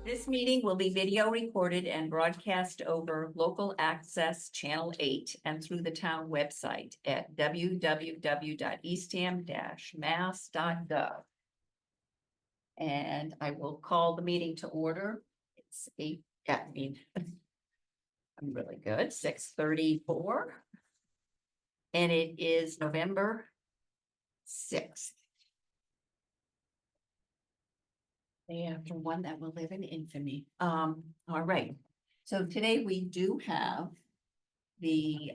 This meeting will be video recorded and broadcast over local access channel 8 and through the town website at www.eastham-mass.gov. And I will call the meeting to order. It's I'm really good, 6:34. And it is November 6th. Day after one that will live in infamy. All right. So today we do have the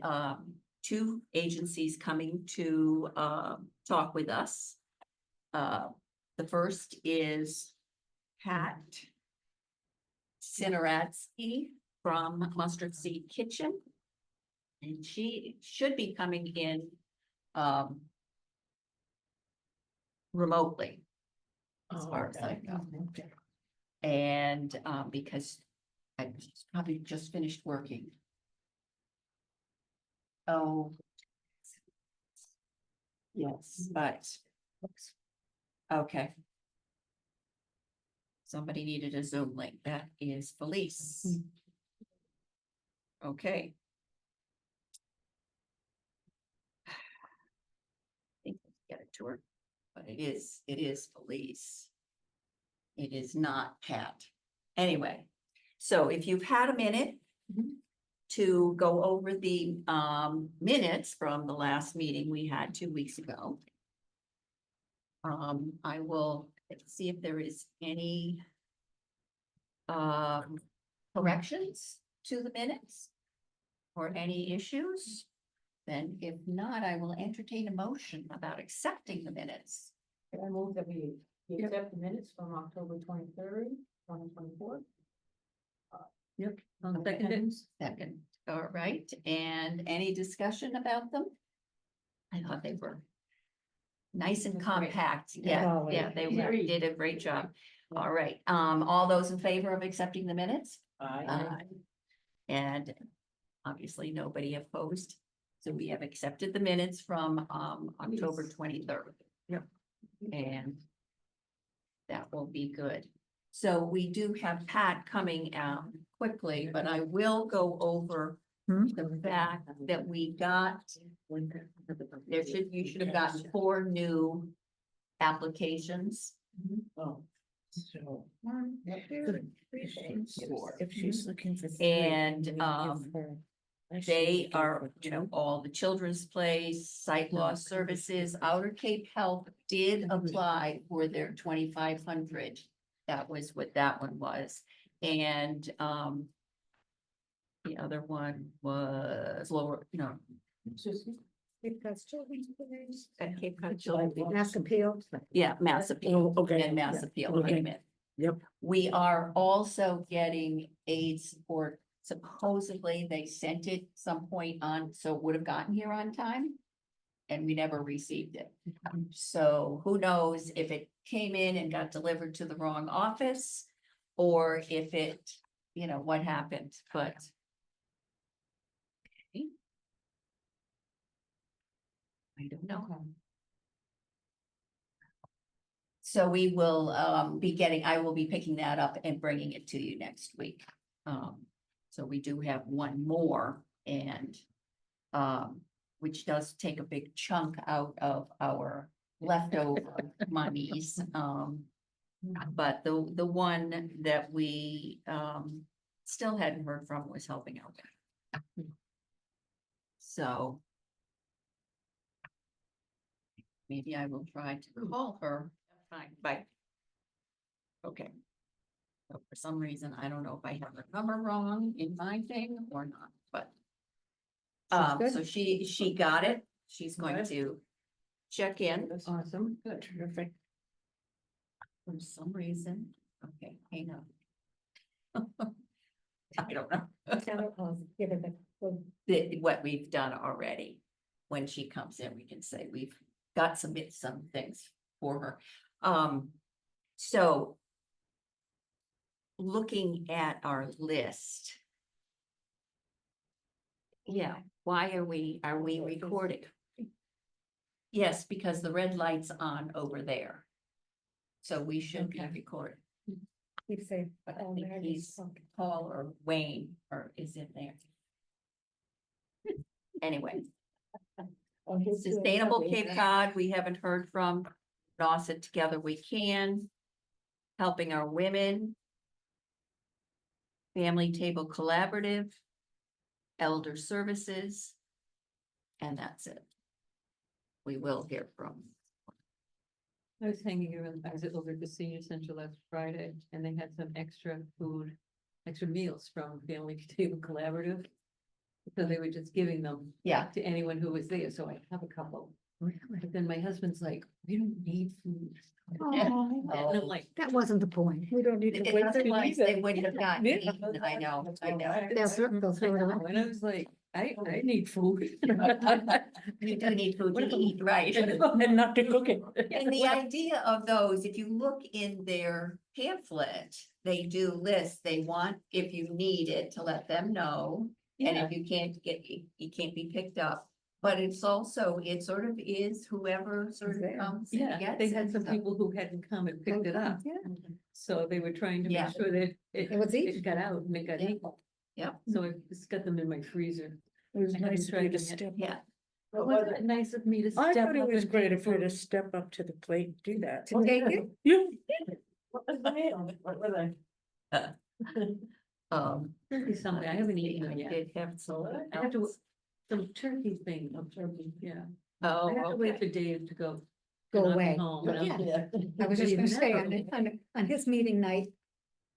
two agencies coming to talk with us. The first is Pat Synoradzki from Mustard Seed Kitchen. And she should be coming in remotely. As far as I know. Okay. And because I probably just finished working. Oh. Yes, but. Okay. Somebody needed a Zoom link. That is Felice. Okay. I think let's get it to her. But it is Felice. It is not Pat. Anyway, so if you've had a minute to go over the minutes from the last meeting we had 2 weeks ago. I will see if there is any corrections to the minutes or any issues. Then if not, I will entertain a motion about accepting the minutes. Can I move that we accept the minutes from October 23rd, 2024? Yep. Second, all right, and any discussion about them? I thought they were nice and compact, yeah, they did a great job. All right, all those in favor of accepting the minutes? Aye. And obviously nobody opposed, so we have accepted the minutes from October 23rd. Yep. And that will be good. So we do have Pat coming out quickly, but I will go over the fact that we got, you should have gotten 4 new applications. Oh. So. If she's looking for. And, they are, all the Children's Place, Sight Loss Services, Outer Cape Health did apply for their 2,500. That was what that one was. And, the other one was lower, Cape Cod Children's Place. at Cape Cod Children's. Mass Appeal. Yeah, Mass Appeal. Oh, okay. And Mass Yeah. Appeal Okay. came in. Yep. We are also getting aid support. Supposedly they sent it some point on, so it would have gotten here on time. And we never received it. So who knows if it came in and got delivered to the wrong office, or if it, what happened, but. Okay. I don't know. So we will I will be picking that up and bringing it to you next week. So we do have one more, and which does take a big chunk out of our leftover monies. But the one that we still hadn't heard from was helping out. So maybe I will try to call her. Fine, bye. Okay. So for some reason, I don't know if I have her number wrong in my thing or not, but. So she got it. She's going to check in. That's awesome. Good. Terrific. For some reason, okay, hang on. I don't know. What we've done already. When she comes in, we can say we've got some things for her. So. Looking at our list. Yeah, why are we recording? Yes, because the red light's on over there. So we should be recording. Keep saying. But I oh, think there it he's is. Okay. Paul or Wayne or is in there. Anyway, Oh, he's doing Sustainable something. Cape Cod, we haven't heard from. Nauset Together We Can. Helping Our Women. Family Table Collaborative. Elder Services. And that's it. We will hear from. I was hanging around, I was over at the senior center last Friday and they had some extra food, extra meals from Family Table Collaborative. So they were just giving them Yeah, to anyone who was there, so I have a couple. But then my husband's like, we don't need food. Oh, And I'm like, that wasn't the point. We don't need to wait. otherwise for they either. wouldn't have gotten Yeah. eaten. I know. They'll throw I it know, away. and I was like, I need food. You do need food to eat, right? And not to cook it. And the idea of those, if you look in their pamphlet, they do list, they want, if you need it, to let them know. And Yeah, if you can't get, it can't be picked up. But it's also, it sort of is whoever sort of there. comes and yeah, gets they had it, some so- people who hadn't come and picked it up, Yeah. so they were trying to Yeah. make sure that It was it easy. got out and it got Yeah. eaten. Yeah. So I just got them in my freezer. It was I haven't nice of you tried to them yet. step. Yeah, But wasn't it nice of me to I step thought it up was and great take of her to food? step up to the plate and do that. Oh, Take yeah. it. Yeah. What was the meal? What were they? There'll be something, I haven't eaten them I yet. did have some. I have to, some turkey thing, of turkey, yeah. Oh, I have to wait okay. for Dave to go. Go not be away. home, and I'm- Yeah. I was just Even gonna say, that. on his meeting night,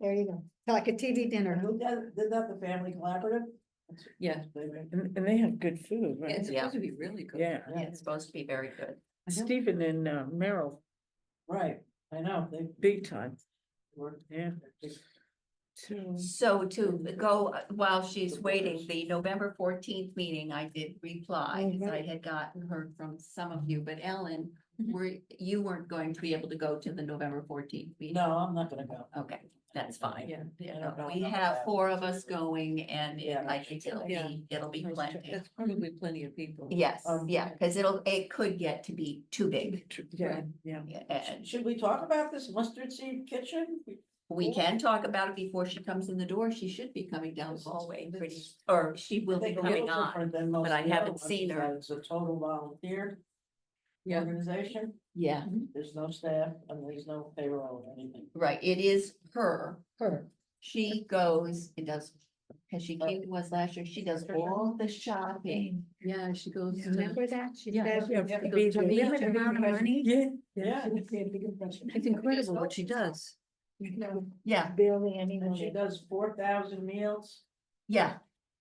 there you go, like a TV dinner. Who did that, the family collaborative? Yeah, And they have good food, yeah, it's Yeah. supposed to be really good. Yeah. Yeah, it's supposed to be very good. I know. Stephen and Merrill, Right, I know, they big time, were. yeah. So, So to go, while she's waiting, the November 14th meeting, I did reply, because I had gotten heard from some of you, but Ellen, you weren't going to be able to go to the November 14th meeting? No, I'm not gonna go. Okay, that's fine. Yeah, I don't know We about have that. 4 of us going and Yeah. I think it'll Yeah. be Nice plenty. that's probably plenty of people. Yes, Um, yeah, because it could get to be too big. yeah, yeah. Yeah, and Should we talk about this mustard seed kitchen? we can talk about it before she comes in the door. She should be coming down the hallway pretty, It's- or she I will be think a coming little on. different than most but I of the haven't other ones, seen is her. that It's a total volunteer Yeah. organization. Yeah, There's no staff and there's no payroll or anything. right. It is her. Her. She goes, it does, because she came to us last year. She does all the shopping. Yeah, she goes to, Remember that? She Yeah. said, Yeah, it'd it be goes to a me, limited to amount of me. money. yeah, Yeah. it's incredible what she does. Yeah, Barely And anyone. she does 4,000 meals yeah,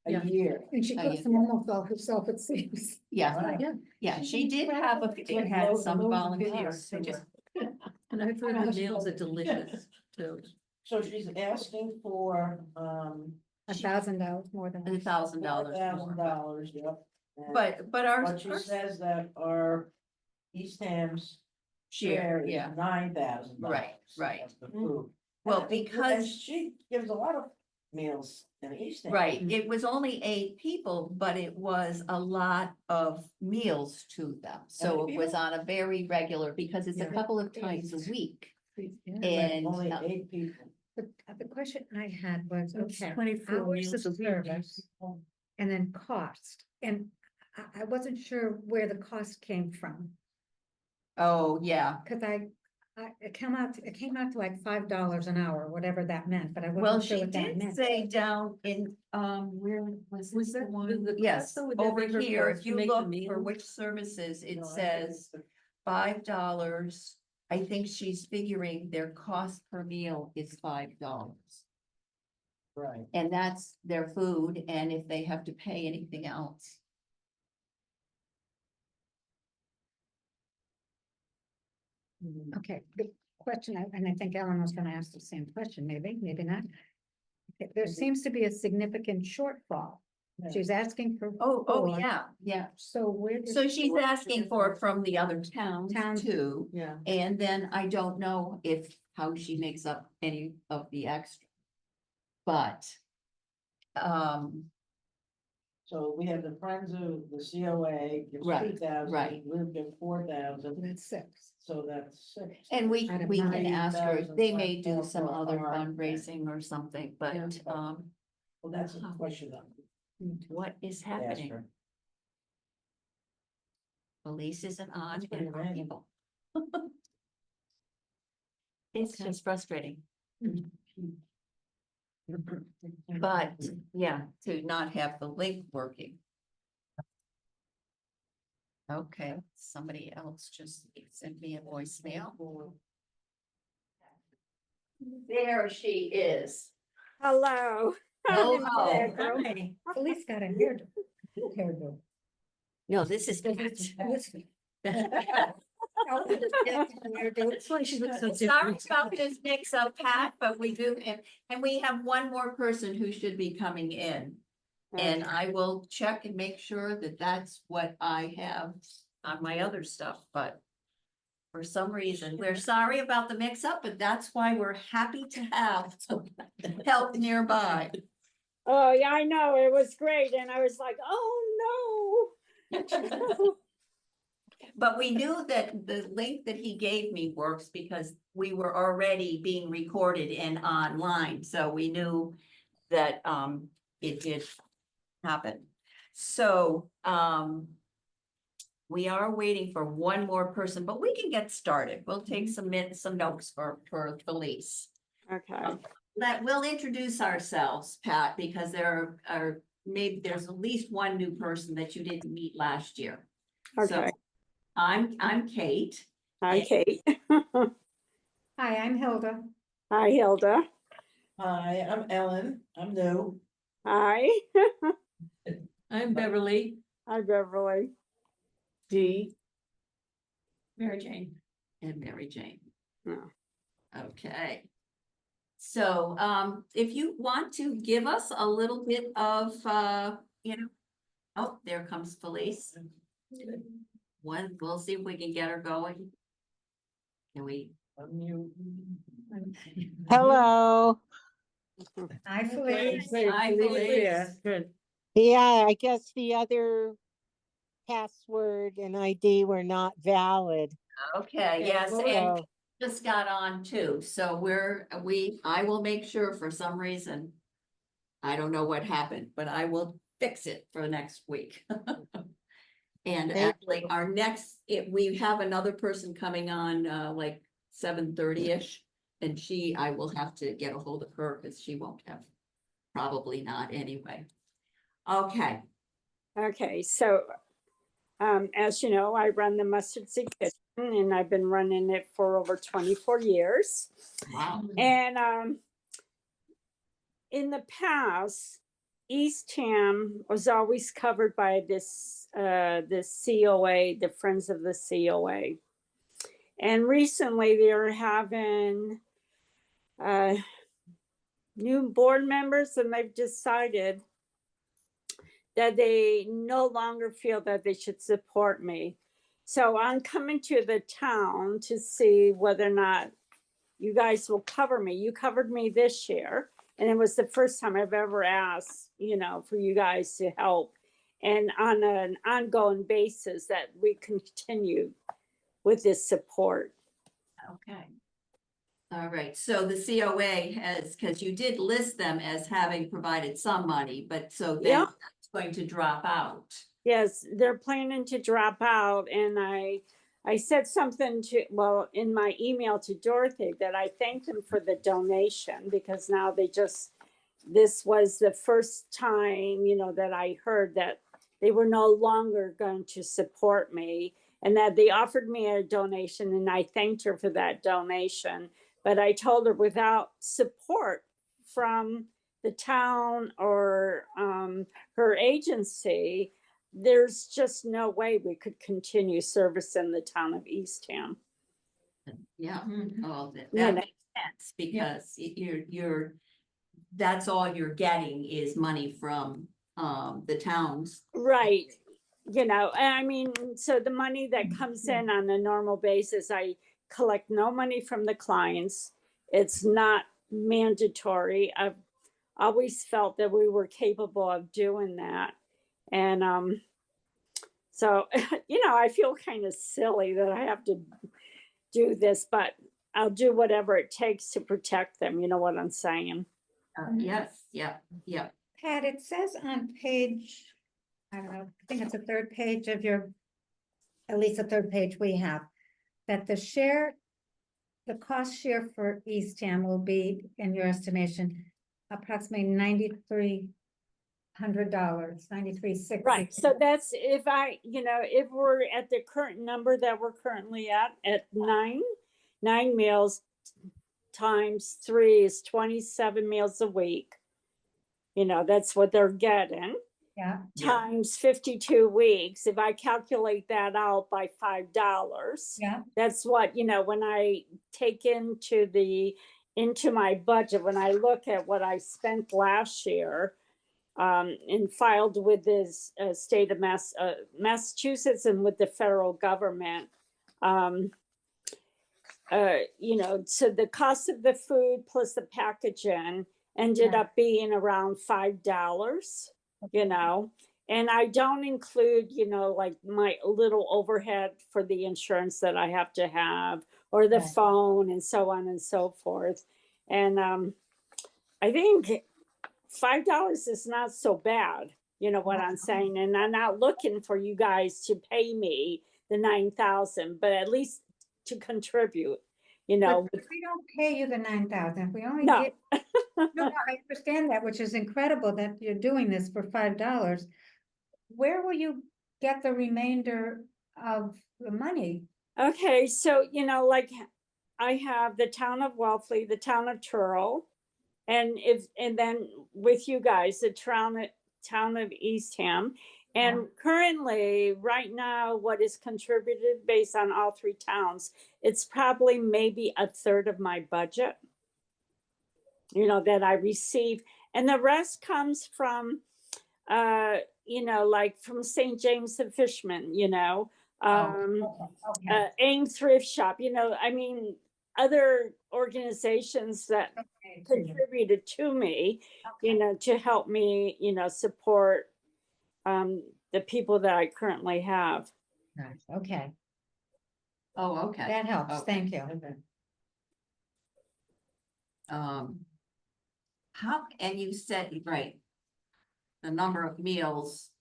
a Yeah. year. And she Oh, cooks yeah. them almost all herself, it seems. yeah, Wow. Yeah, yeah. She did have a, it had some volunteers. They just, and I've heard the meals are delicious too. So she's asking for, $1,000 more than. $1,000 more. $4,000, yep. And- But our. But she says that our East Ham's Share, share is yeah. $9,000. Right, right. of the food. Well, And because, she gives a lot of meals in East Ham. right, it was only 8 people, but it was a lot of meals to them. So many it was people? on a very regular, because it's a Yeah. couple of times a week. Yeah. And, Only 8 people. The question I had was, It's okay, 24 hours of meals a week. service and then cost. And I wasn't sure where the cost came from, oh, yeah. because it came out to like $5 an hour, whatever that meant, but I Well, wasn't sure she what that did meant. say down in, where was Was this the that one? the cost, Yes, though? Would that over be her here, cost if to you make the look for meal? which services, it No, I think says it's $5. I think she's figuring their cost per meal is $5. Right. And that's their food, and if they have to pay anything else. Okay, the question, and I think Ellen was gonna ask the same question, maybe not. Okay, there seems to be a significant shortfall. Yeah. She's asking for. Oh, 4. yeah. So where? does- So she's asking for it from the other towns Towns. too. Yeah, And then I don't know how she makes up any of the extra. But, So we have the Friends of the COA, gives Right, 2,000, right. Live gives 4,000, That's six. so that's 6. And we Out of can nine ask her, they may do thousand some for other art. fundraising or something, but, Yeah. Well, that's a question of. what is ask happening? her. Police isn't on That's pretty and our random. people. It's Okay. just frustrating. But, yeah, to not have the link working. Okay, somebody else just sent me a voicemail. There she is. Hello. Oh, In my oh, bedroom. hi. Police got a hairdo. No, this is. That's why she looks so Sorry about this mix up, Pat, but we do, and we have one more person who should be coming in. And I will check and make sure that that's what I have on my other stuff, but. For some reason, we're sorry about the mix up, but that's why we're happy to have some help nearby. Oh, yeah, I know. It was great. And I was like, oh, no. But we knew that the link that he gave me works because we were already being recorded and online, so we knew that it did happen. So we are waiting for one more person, but we can get started. We'll take some notes for Felice. Okay. We'll introduce ourselves, Pat, because there are maybe there's at least one new person that you didn't meet last year. So, Okay. I'm Kate. Hi, Kate. Hi, I'm Hilda. Hi, Hilda. Hi, I'm Ellen, I'm new. Hi. I'm Beverly. Hi, Beverly. Dee. Mary Jane. And Mary Jane. Yeah. Okay. So, if you want to give us a little bit of, oh, there comes Felice. We'll see if we can get her going. Can we? Hello. Hi, Felice. Hi, Felice. Good. Yeah, I guess the other password and ID were not valid. Okay, yes, and So, just got on too, so I will make sure for some reason. I don't know what happened, but I will fix it for next week. And Thank actually, we have another person coming on, like 7:30-ish. And I will have to get a hold of her because she won't have, probably not anyway. Okay, Okay. So, as you know, I run the Mustard Seed Kitchen and I've been running it for over 24 years. wow, And in the past, Eastham was always covered by this COA, the Friends of the COA. And recently they're having new board members, and they've decided that they no longer feel that they should support me. So I'm coming to the town to see whether or not you guys will cover me. You covered me this year, and it was the first time I've ever asked, for you guys to help, and on an ongoing basis that we continue with this support. okay. All right, so the COA has, because you did list them as having provided some money, but so then Yeah. it's going to drop out. Yes, they're planning to drop out, and I said something in my email to Dorothy that I thanked them for the donation, because now this was the first time, that I heard that they were no longer going to support me, and that they offered me a donation, and I thanked her for that donation. But I told her without support from the town or her agency, there's just no way we could continue service in the town of Eastham. Yeah, Mhm. oh, that Yeah. makes sense, because that's all you're getting is money from the towns. Right. So the money that comes in on a normal basis, I collect no money from the clients. It's not mandatory. I've always felt that we were capable of doing that. And, so, I feel kind of silly that I have to do this, but I'll do whatever it takes to protect them. You know what I'm saying? Yes, yeah, yeah. Pat, it says on page, I don't know, I think it's the third page of your, at least the third page we have, that the cost share for Eastham will be, in your estimation, approximately $9,300, 93,660. Right. So that's if if we're at the current number that we're currently at nine meals times 3 is 27 meals a week. That's what they're getting. Yeah, Times 52 weeks. If I calculate that out by $5, yeah, that's what, when I take into my budget, when I look at what I spent last year, and filed with this state of Massachusetts and with the federal government. So the cost of the food plus the packaging ended up being around $5, and I don't include, like my little overhead for the insurance that I have to have, or the Right. phone, and so on and so forth. And I think $5 is not so bad. You know what I'm saying? And I'm not looking for you guys to pay me the 9,000, but at least to contribute, but if we don't pay you the 9,000, if we only No. get, no, I understand that, which is incredible that you're doing this for $5. Where will you get the remainder of the money? Okay, so like I have the town of Wellfleet, the town of Truro, and then with you guys, the town of Eastham. And currently, right now, what is contributed based on all 3 towns, it's probably maybe a third of my budget, that I receive. And the rest comes from, like from St. James and Fishman, Okay. AIM Thrift Shop, other organizations that contributed to me, to help me, support the people that I currently have. Nice, okay, Oh, okay. that helps, Okay. thank you. And you said, right, the number of meals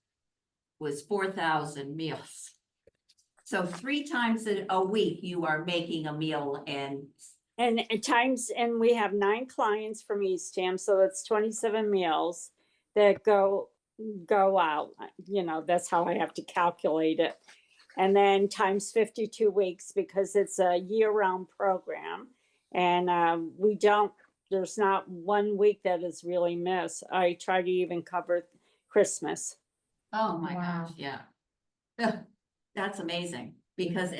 was 4,000 meals. So 3 times a week you are making a meal and And we have 9 clients from Eastham, so that's 27 meals that go out. That's how I have to calculate it. And then times 52 weeks, because it's a year-round program. And there's not one week that is really missed. I try to even cover Christmas. oh my Wow. gosh, yeah. That's amazing because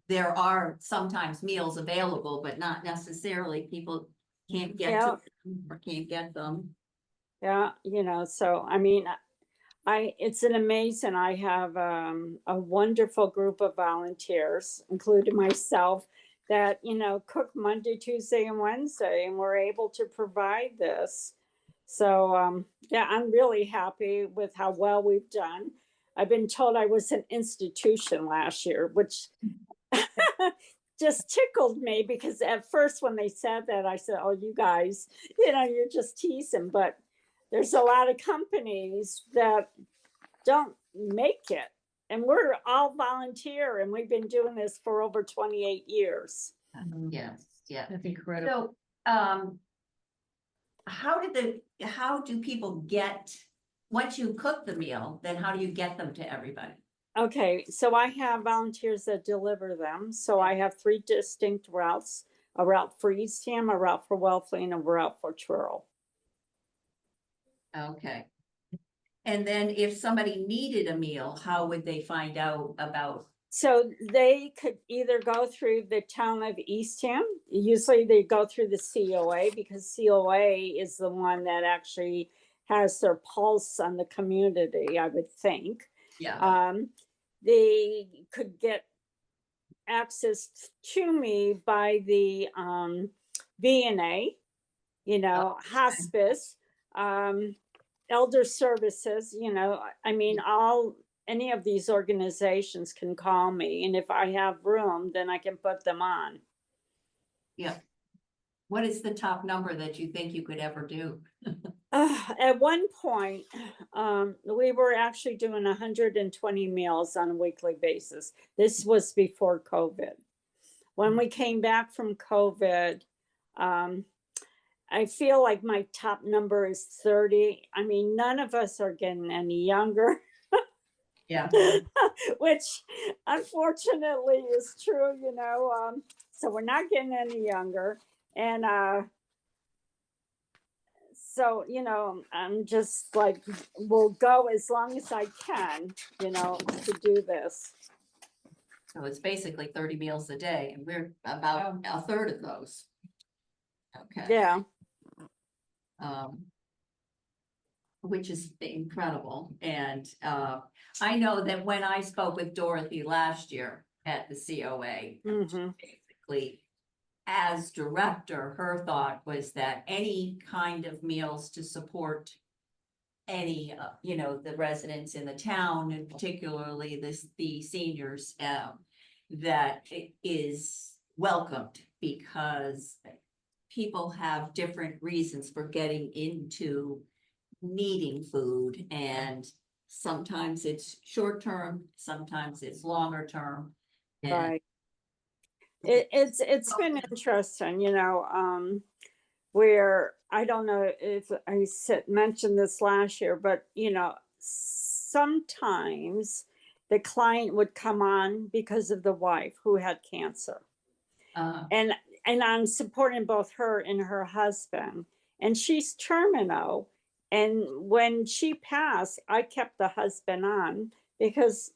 there are sometimes meals available, but not necessarily people can't get to them or can't get them. Yeah, so it's an amazing, I have a wonderful group of volunteers, including myself, that, cook Monday, Tuesday, and Wednesday, and we're able to provide this. So, yeah, I'm really happy with how well we've done. I've been told I was an institution last year, which just tickled me, because at first when they said that, I said, oh, you guys, you're just teasing. But there's a lot of companies that don't make it. And we're all volunteer, and we've been doing this for over 28 years. Yes, yeah. That's incredible. So, how do people get, once you cook the meal, then how do you get them to everybody? Okay, so I have volunteers that deliver them. So I have 3 distinct routes: a route for Eastham, a route for Wellfleet, and a route for Truro. Okay. And then if somebody needed a meal, how would they find out about? So they could either go through the town of Eastham. Usually they go through the COA, because COA is the one that actually has their pulse on the community, I would think. Yeah. They could get access to me by the VNA, hospice. elder services, you know, I mean, any of these organizations can call me, and if I have room, then I can put them on. Yeah. What is the top number that you think you could ever do? At one point, we were actually doing 120 meals on a weekly basis. This was before COVID. When we came back from COVID, I feel like my top number is 30. I mean, none of us are getting any younger. Yeah. Which unfortunately is true, you know. So we're not getting any younger. And so, you know, I'm just like, we'll go as long as I can, you know, to do this. So it's basically 30 meals a day, and we're about a third of those. Okay. Yeah. Which is incredible. And I know that when I spoke with Dorothy last year at the COA, basically, as director, her thought was that any kind of meals to support any, you know, the residents in the town, and particularly the seniors, that it is welcomed, because people have different reasons for getting into needing food, and sometimes it's short term, sometimes it's longer term. And Right. It's been interesting, you know, where I don't know if I mentioned this last year, but you know, sometimes the client would come on because of the wife who had cancer, and I'm supporting both her and her husband, and she's terminal. And when she passed, I kept the husband on because,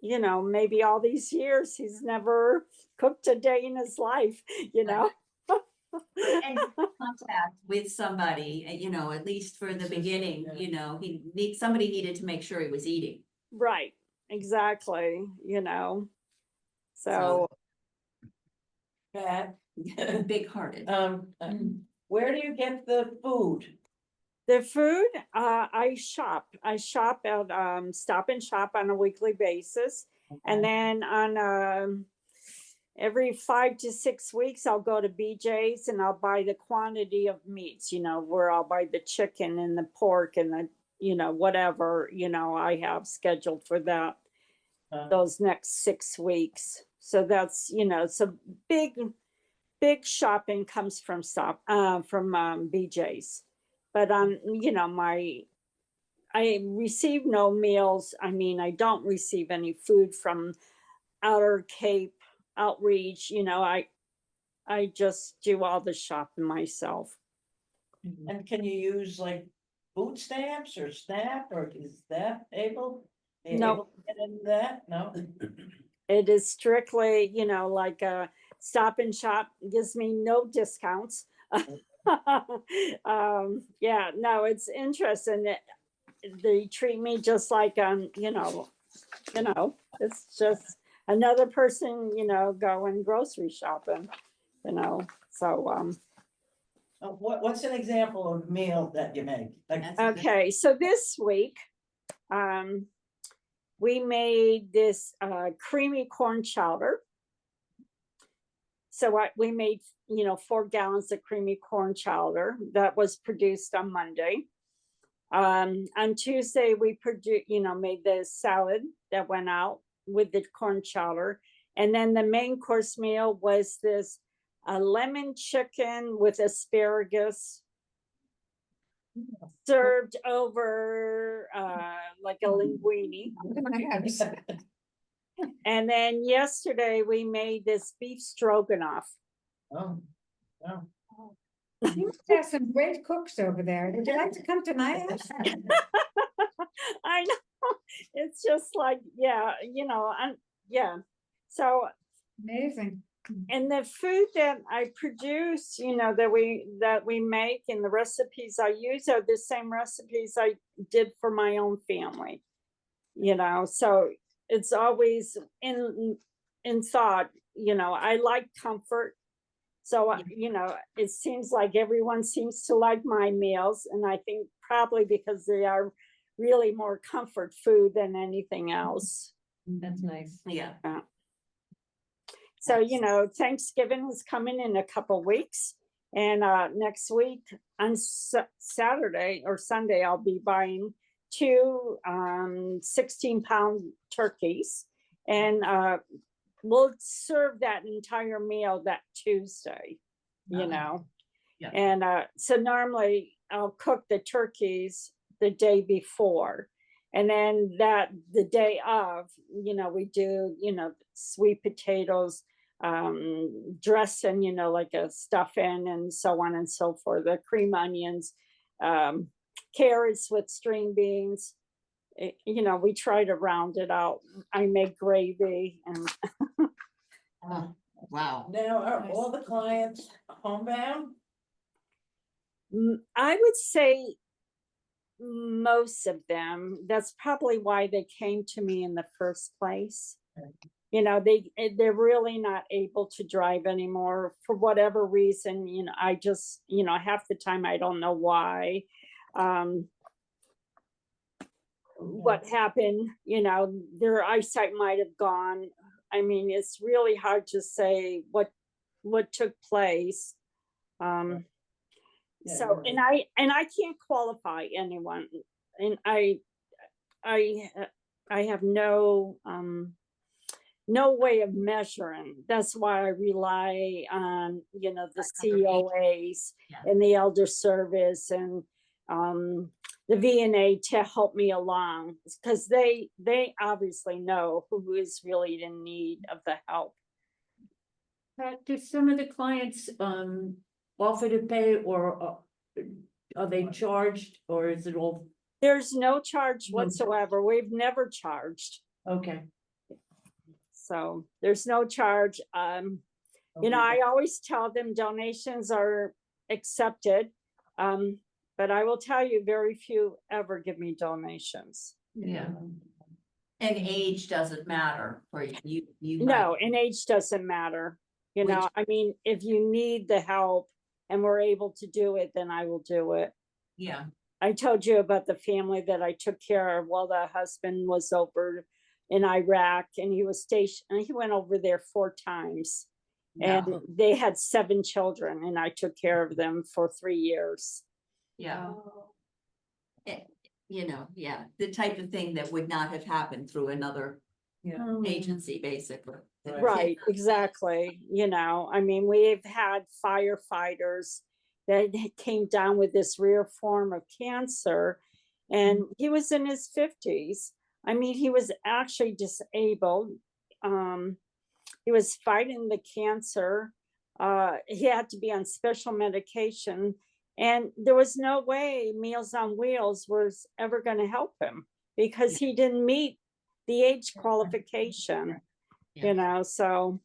you know, maybe all these years he's never cooked a day in his life, you know. and contact with somebody, you know, at least for the beginning, you know, somebody needed to make sure he was eating. Right, exactly, you know. So Pat, Big hearted. where do you get the food? the food, I shop at Stop and Shop on a weekly basis. And then on every 5 to 6 weeks, I'll go to BJ's and I'll buy the quantity of meats, you know, where I'll buy the chicken and the pork and the, you know, whatever, you know, I have scheduled for that, those next 6 weeks. So that's, you know, so big shopping comes from BJ's. But you know, I receive no meals. I mean, I don't receive any food from Outer Cape Outreach. You know, I just do all the shopping myself. And can you use like food stamps or SNAP, or is that able? No. Able to get into that? No? It is strictly, you know, like Stop and Shop gives me no discounts. Yeah, no, it's interesting that they treat me just like you know, it's just another person, you know, going grocery shopping, you know. So What's an example of meal that you make? Like, okay, so this week we made this creamy corn chowder. So we made, you know, 4 gallons of creamy corn chowder that was produced on Monday. On Tuesday, we made the salad that went out with the corn chowder. And then the main course meal was this lemon chicken with asparagus served over like a linguine. And then yesterday we made this beef stroganoff. oh, oh. You have some great cooks over there. Would you like to come to my house? I know. It's just like, yeah, you know, yeah. So Amazing. and the food that I produce, you know, that we make, and the recipes I use are the same recipes I did for my own family. You know, so it's always in thought, you know, I like comfort. So, you know, it seems like everyone seems to like my meals, and I think probably because they are really more comfort food than anything else. That's nice. Yeah. So, you know, Thanksgiving is coming in a couple weeks. And next week on Saturday or Sunday, I'll be buying two 16-pound turkeys. And we'll serve that entire meal that Tuesday, you know. Yeah. And so normally I'll cook the turkeys the day before. And then the day of, you know, we do, you know, sweet potatoes, dressing, you know, like a stuffing and so on and so forth, the cream onions, carrots with string beans. You know, we try to round it out. I make gravy and Oh, wow. Now, are all the clients homebound? I would say most of them. That's probably why they came to me in the first place. You know, they're really not able to drive anymore for whatever reason. You know, I just, you know, half the time I don't know why. What happened, you know, their eyesight might have gone. I mean, it's really hard to say what took place. So, and I can't qualify anyone, and I have no way of measuring. That's why I rely on, you know, the COAs and the elder service and the VNA to help me along, because they obviously know who is really in need of the help. Pat, do some of the clients offer to pay, or are they charged, or is it all, There's no charge No charge. whatsoever. We've never charged. okay? So there's no charge. You know, I always tell them donations are accepted. But I will tell you, very few ever give me donations. Yeah. And age doesn't matter for you. No, and age doesn't matter. You know, I mean, if you need the help and we're able to do it, then I will do it. Yeah. I told you about the family that I took care of while the husband was over in Iraq, and he was stationed, and he went over there 4 times. And they had 7 children, and I took care of them for 3 years. Yeah. You know, yeah, the type of thing that would not have happened through another agency, basically. Right, exactly. You know, I mean, we've had firefighters that came down with this rare form of cancer, and he was in his 50s. I mean, he was actually disabled. He was fighting the cancer. He had to be on special medication, and there was no way Meals on Wheels was ever going to help him because he didn't meet the age qualification. You know, so.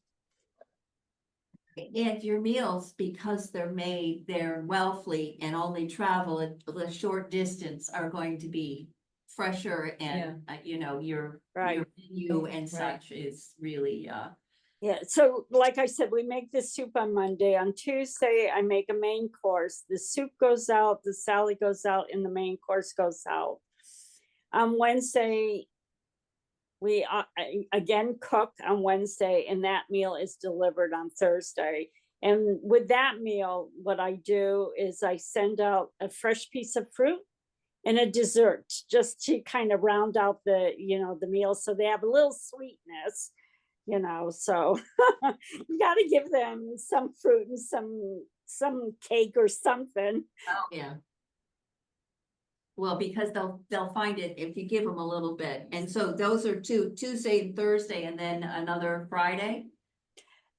And your meals, because they're made, they're Wellfleet and only travel a short distance, are going to be fresher and, you know, your menu and such is really, Yeah, so like I said, we make the soup on Monday. On Tuesday, I make a main course. The soup goes out, the salad goes out, and the main course goes out. On Wednesday, we again cook on Wednesday, and that meal is delivered on Thursday. And with that meal, what I do is I send out a fresh piece of fruit and a dessert just to kind of round out the, you know, the meal, so they have a little sweetness. You know, so you got to give them some fruit and some cake or something. oh, yeah. Well, because they'll find it if you give them a little bit. And so those are Tuesday and Thursday, and then another Friday.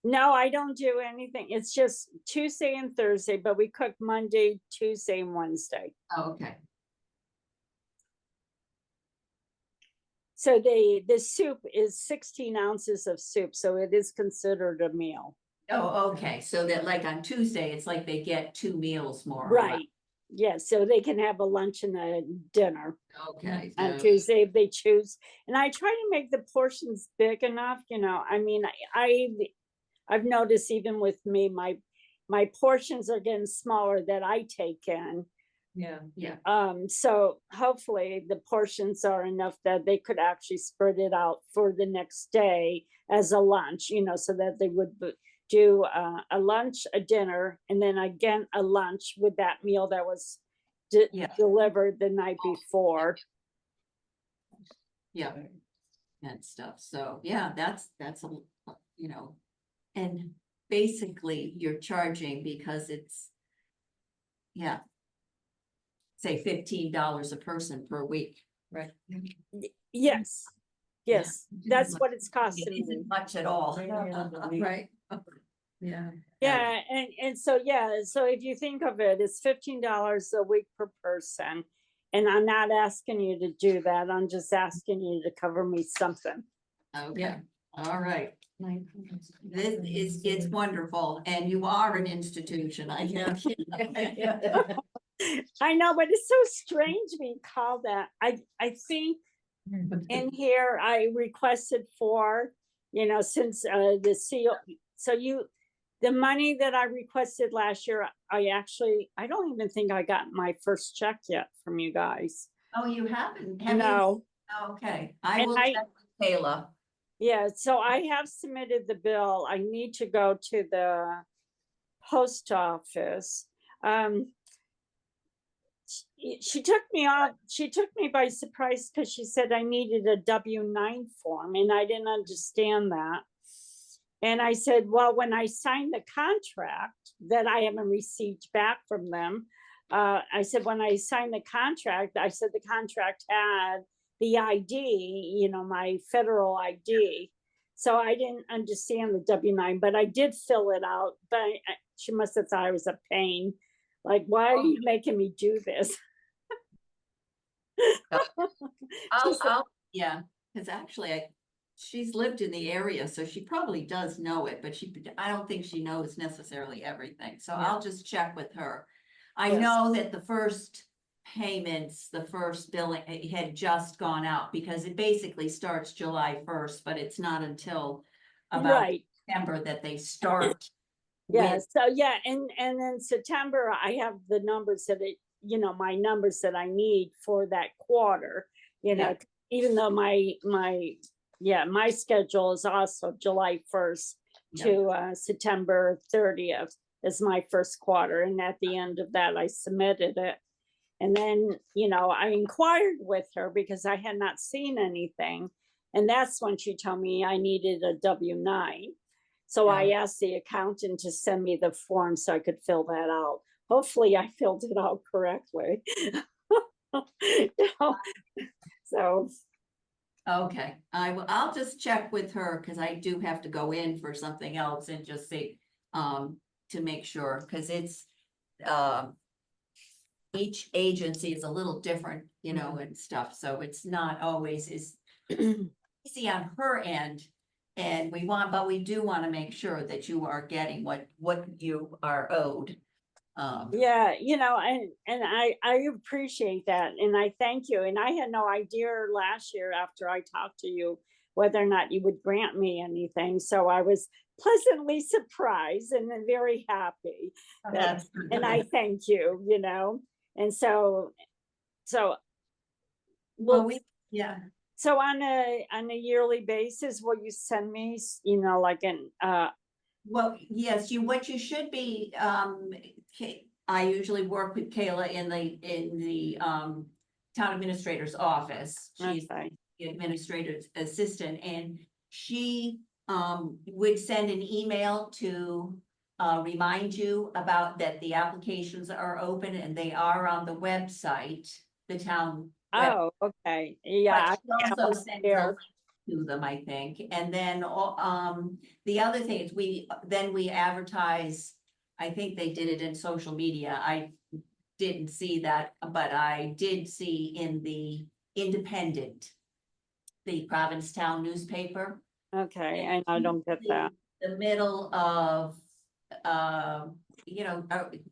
No, I don't do anything. It's just Tuesday and Thursday, but we cook Monday, Tuesday, and Wednesday. Oh, okay. So the soup is 16 ounces of soup, so it is considered a meal. Oh, okay. So that like on Tuesday, it's like they get 2 meals more. Or less. Right. Yeah, so they can have a lunch and a dinner Okay. on so- Tuesday if they choose. And I try to make the portions big enough, you know. I mean, I've noticed even with me, my portions are getting smaller that I take in, Yeah. So hopefully the portions are enough that they could actually spread it out for the next day as a lunch, so that they would do a lunch, a dinner, and then again, a lunch with that meal that was Yeah. delivered the night before. Yeah. And stuff, so, yeah, that's a, and basically you're charging because it's. Yeah. Say $15 a person per week. Right. Yes, yes, that's what it's It costing me. isn't much at all. Right. Yeah. Yeah, and so, so if you think of it, it's $15 a week per person. And I'm not asking you to do that, I'm just asking you to cover me something. Okay, Yeah. all right. It's wonderful, and you are an institution, I think. I know, but it's so strange being called that. I think in here I requested for, since the seal, so the money that I requested last year, I don't even think I got my first check yet from you guys. Oh, you haven't? Have you? No, Okay, I And will check with Kayla. yeah, so I have submitted the bill. I need to go to the post office. She took me by surprise because she said I needed a W-9 form and I didn't understand that. And I said, well, when I signed the contract that I haven't received back from them, I said, when I signed the contract, I said the contract had the ID, my federal ID. So I didn't understand the W-9, but I did fill it out, but she must have thought I was a pain. Like, why are you making me do this? Yeah, because actually she's lived in the area, so she probably does know it, but I don't think she knows necessarily everything, so I'll just check with her. I Yes. know that the first payments, the first billing, it had just gone out because it basically starts July 1st, but it's not until about Right. September that they start. Yeah, with- so and in September, I have the numbers that my numbers that I need for that quarter, Yeah. even though my schedule is also July 1st to September 30th is my first quarter. And at the end of that, I submitted it. And then, I inquired with her because I had not seen anything. And that's when she told me I needed a W-9. So I asked the accountant to send me the form so I could fill that out. Hopefully I filled it out correctly. So. Okay, I'll just check with her because I do have to go in for something else and just see, to make sure, because it's, each agency is a little different, and stuff, so it's not always as easy on her end. And but we do want to make sure that you are getting what you are owed. Yeah, and I appreciate that and I thank you. And I had no idea last year after I talked to you whether or not you would grant me anything. So I was pleasantly surprised and then very happy. And I thank you, And so Well, yeah. So on a yearly basis, will you send me, like well, yes, what you should be, I usually work with Kayla in the town administrator's office. She's okay. the administrator's assistant, and she would send an email to remind you about that the applications are open and they are on the website, the town. Oh, okay. Yeah. But she also sends a link to them, I think. And then the other thing is we advertise, I think they did it in social media. I didn't see that, but I did see in the Independent, the Provincetown newspaper. Okay, and I don't get that. The middle of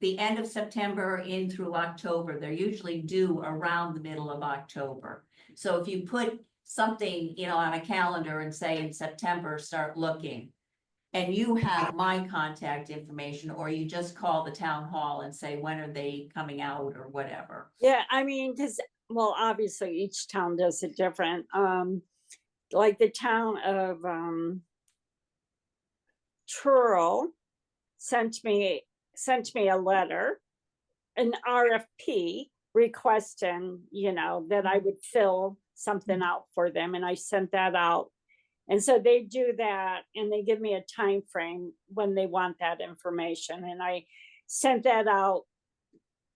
the end of September in through October, they're usually due around the middle of October. So if you put something, on a calendar and say in September, start looking. and you have my contact information, or you just call the town hall and say, when are they coming out or whatever. Yeah, I mean, because, well, obviously each town does it different. Like the town of Truro sent me a letter, an RFP requesting, that I would fill something out for them, and I sent that out. And so they do that, and they give me a time frame when they want that information, and I sent that out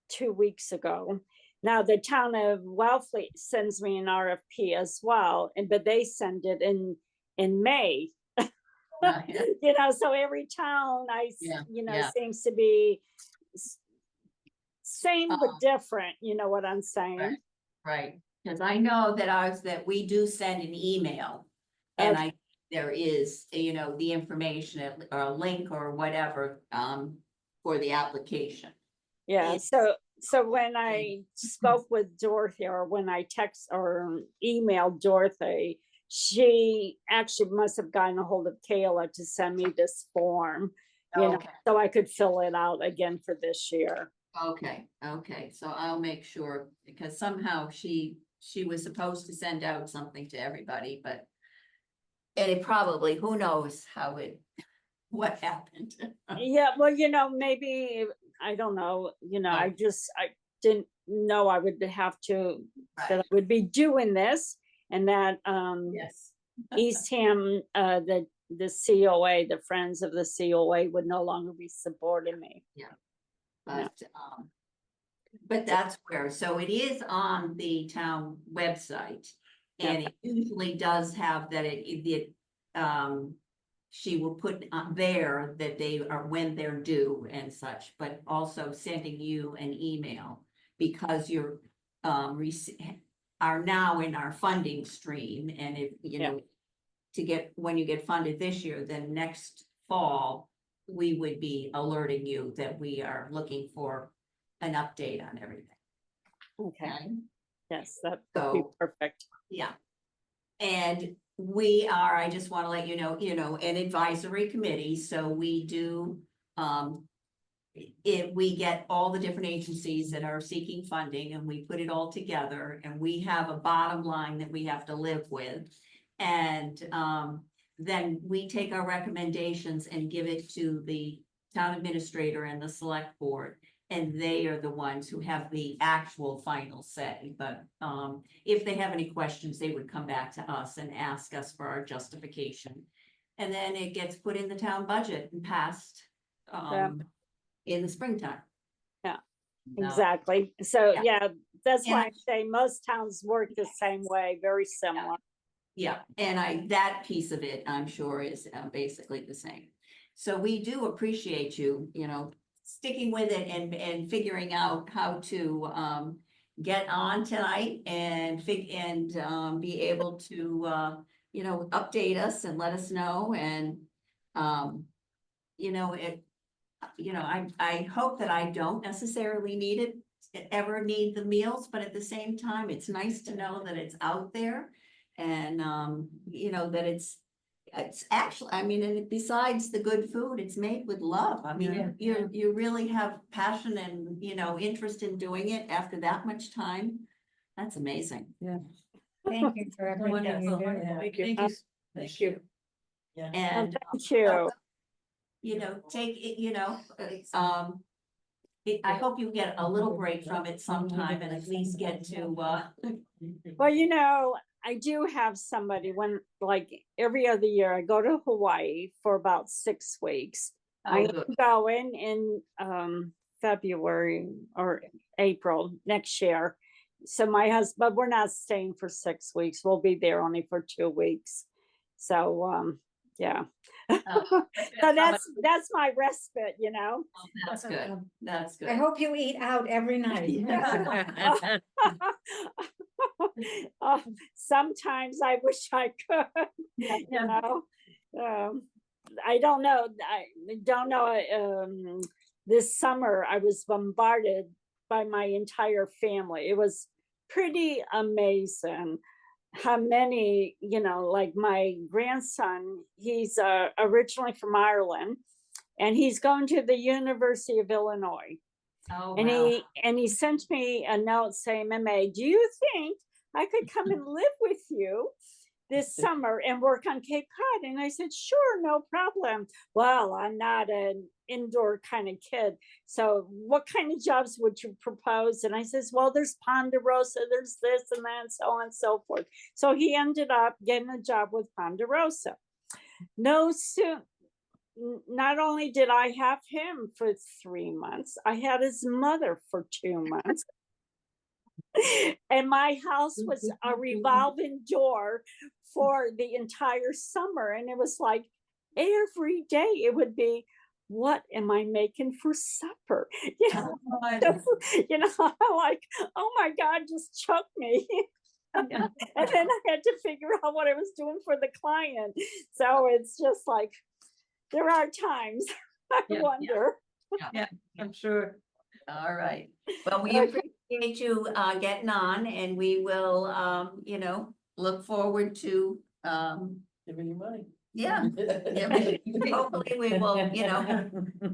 2 weeks ago. Now the town of Wellfleet sends me an RFP as well, but they send it in May. So every town Yeah, yeah. seems to be same but different, you know what I'm saying? Right, because I know that we do send an email. And there is, the information or a link or whatever, for the application. Yeah, It's- so when I spoke with Dorothy, or when I text or emailed Dorothy, she actually must have gotten a hold of Kayla to send me this form, Okay, so I could fill it out again for this year. okay, so I'll make sure, because somehow she was supposed to send out something to everybody, but. And it probably, who knows what happened. Yeah, well, maybe, I don't know, I didn't know I would have to, that I Right, would be doing this, and that, yes. Eastham, the COA, the Friends of the COA would no longer be supporting me. But that's where, so it is on the town website. And it usually does have that she will put on there that they are, when they're due and such, but also sending you an email. Because you're, are now in our funding stream, and if, when you get funded this year, then next fall, we would be alerting you that we are looking for an update on everything. Okay, yes, that would be So, perfect. yeah. And I just want to let you know, an advisory committee, so we do, we get all the different agencies that are seeking funding, and we put it all together, and we have a bottom line that we have to live with. And, then we take our recommendations and give it to the town administrator and the select board. And they are the ones who have the actual final say, but, if they have any questions, they would come back to us and ask us for our justification. And then it gets put in the town budget and passed, in the springtime. Yeah, No. exactly. So, Yeah. that's And why I say most towns work the same way, very similar. Yeah, and that piece of it, I'm sure, is basically the same. So we do appreciate you, sticking with it and figuring out how to get on tonight and be able to update us and let us know. And I hope that I don't necessarily ever need the meals, but at the same time, it's nice to know that it's out there. And that it's actually, and besides the good food, it's made with love. You really have passion and, interest in doing it after that much time. That's amazing. Thank you for everything you Wonderful. do. Thank you. Thank you. Yeah. And, Thank you. take it, I hope you get a little break from it sometime and at least get to, Well, I do have somebody like every other year, I go to Hawaii for about 6 weeks. I'm good. going in February or April next year. So my husband, but we're not staying for 6 weeks. We'll be there only for 2 weeks. So, yeah. So that's my respite, That's good. That's good. I hope you eat out every night. Sometimes I wish I could, I don't know. This summer I was bombarded by my entire family. It was pretty amazing. how many, like my grandson, he's originally from Ireland, and he's going to the University of Illinois. Oh, And wow. he sent me a note saying, Mama, do you think I could come and live with you this summer and work on Cape Cod? And I said, sure, no problem. Well, I'm not an indoor kind of kid. So what kind of jobs would you propose? And I says, well, there's Ponderosa, there's this and that, and so on and so forth. So he ended up getting a job with Ponderosa. Not only did I have him for 3 months, I had his mother for 2 months. And my house was a revolving door for the entire summer. And it was like every day it would be, what am I making for supper? I'm like, oh my God, just choke me. And then I had to figure out what I was doing for the client. So it's just like, there are times I wonder. Yeah, I'm sure. All right. Well, we appreciate you getting on, and we will, look forward to, Giving you money. yeah. Hopefully we will,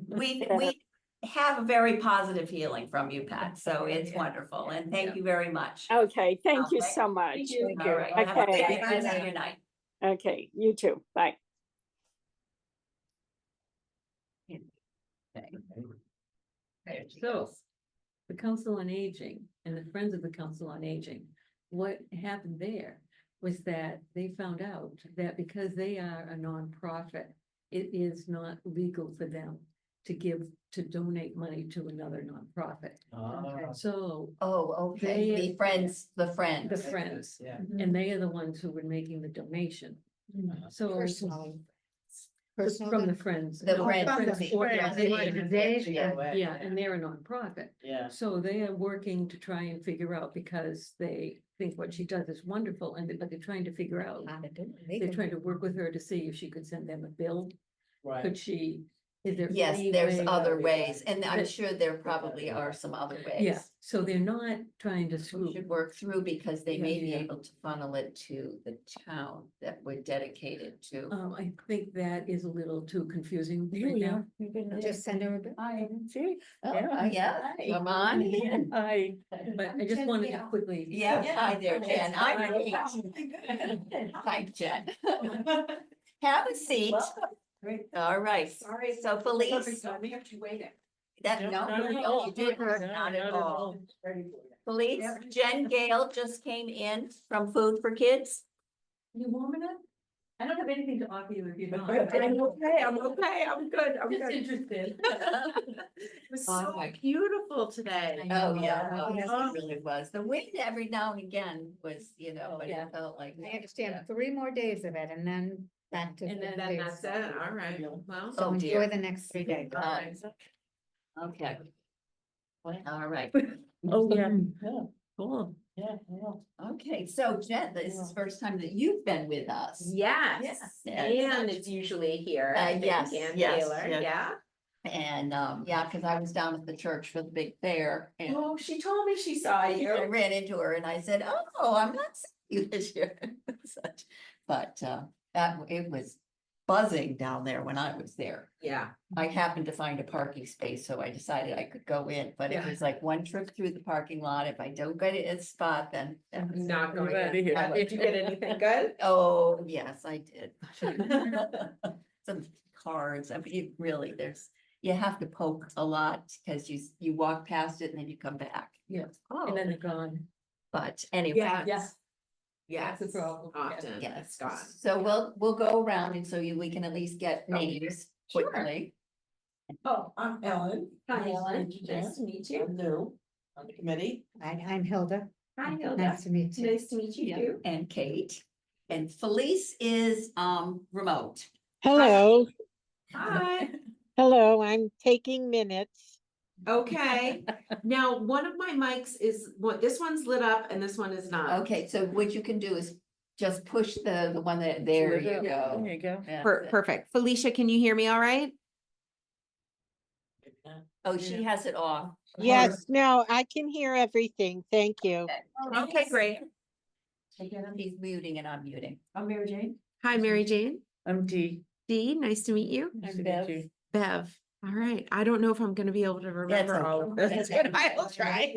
we have a very positive feeling from you, Pat, so it's wonderful, and thank you very much. Okay, thank you Okay. so much. All right. Have a Okay. great rest of your night. Okay, you too. Bye. There she So, goes. the Council on Aging and the Friends of the Council on Aging, what happened there was that they found out that because they are a nonprofit, it is not legal for them to donate money to another nonprofit. So Oh, okay, They- the friends. the Friends, Yeah. and they are the ones who were making the donation. So Personally. from the Friends. The no, Friends. Organization. Yeah, and they're a nonprofit. Yeah. So they are working to try and figure out, because they think what she does is wonderful, but they're trying to figure out, How to do it they're legally. trying to work with her to see if she could send them a bill. Right. Could she, is there? Yes, any there's way- other ways, and I'm that- sure there probably are some other ways. Yeah, so they're not trying to We screw. should work through, because they may be Yeah. able to funnel it to the town that we're dedicated to. I think that is a little too confusing right now. Just send her a bill. I see. Yeah, come on in. I. But I just wanted to quickly. Yeah, hi there, Jen. I'm Hi. Kate. Hi, Jen. Have a seat. All right. Sorry. So Felice, We have to wait. you did not at all. Felice, Jen Gale just came in from Food for Kids. You warming up? I don't have anything to offer you if you don't. I'm okay, I'm good, Just interested. It was Oh so my- beautiful today. Oh, yeah, Oh, yes, yeah. it really was. The wind every now and again was, but yeah. it felt like. I understand 3 more days of it and then back to. And then Then days. that's it, all right, well. So Oh, enjoy dear. the next 3 days. Okay. All right. Oh, yeah. Cool. Yeah, yeah. Okay, so Jen, this is the first time that you've been with us. Yes, Yes. and it's usually here. I think, yes, and yes, Taylor, yes. yeah. And, yeah, because I was down at the church for the big fair, and Oh, she told me she saw I you. ran into her and I said, oh, I'm not seeing you this year. Such, but, it was buzzing down there when I was there. Yeah, I happened to find a parking space, so I decided I could go in, but it Yeah. was like one trip through the parking lot. If I don't get it in a spot, then. that was- not going outta in. here. Did you get anything good? Oh, yes, I did. Some cards, I mean, it really, you have to poke a lot, because you walk past it and then you come back. Yeah, Oh, and then they're gone. but anyway. Yes. That's the problem. Often, Yes, it's gone. so we'll go around, and so we can at least get names Sure. quickly. Oh, I'm Ellen. Hi, Nice Ellen. to meet you, Nice to meet you. I'm new on the committee. I'm Hilda. Hi, Hilda. Nice to meet you. Nice to meet you Yeah, too. and Kate, and Felice is remote. Hello, Hi. hello, I'm taking minutes. Okay, now one of my mics is, this one's lit up and this one is not. Okay, so what you can do is just push the one that, there you go. There you go. That's it. Perfect. Felicia, can you hear me all right? Oh, she has it off. Yes, no, I can hear everything, thank you. Okay, great. He's muting and unmuting. I'm Mary Jane. Hi, Mary Jane. I'm Dee. Dee, nice to meet you. Nice to meet Bev. you. Bev. All right. I don't know if I'm gonna be able to remember all of this, but I will try.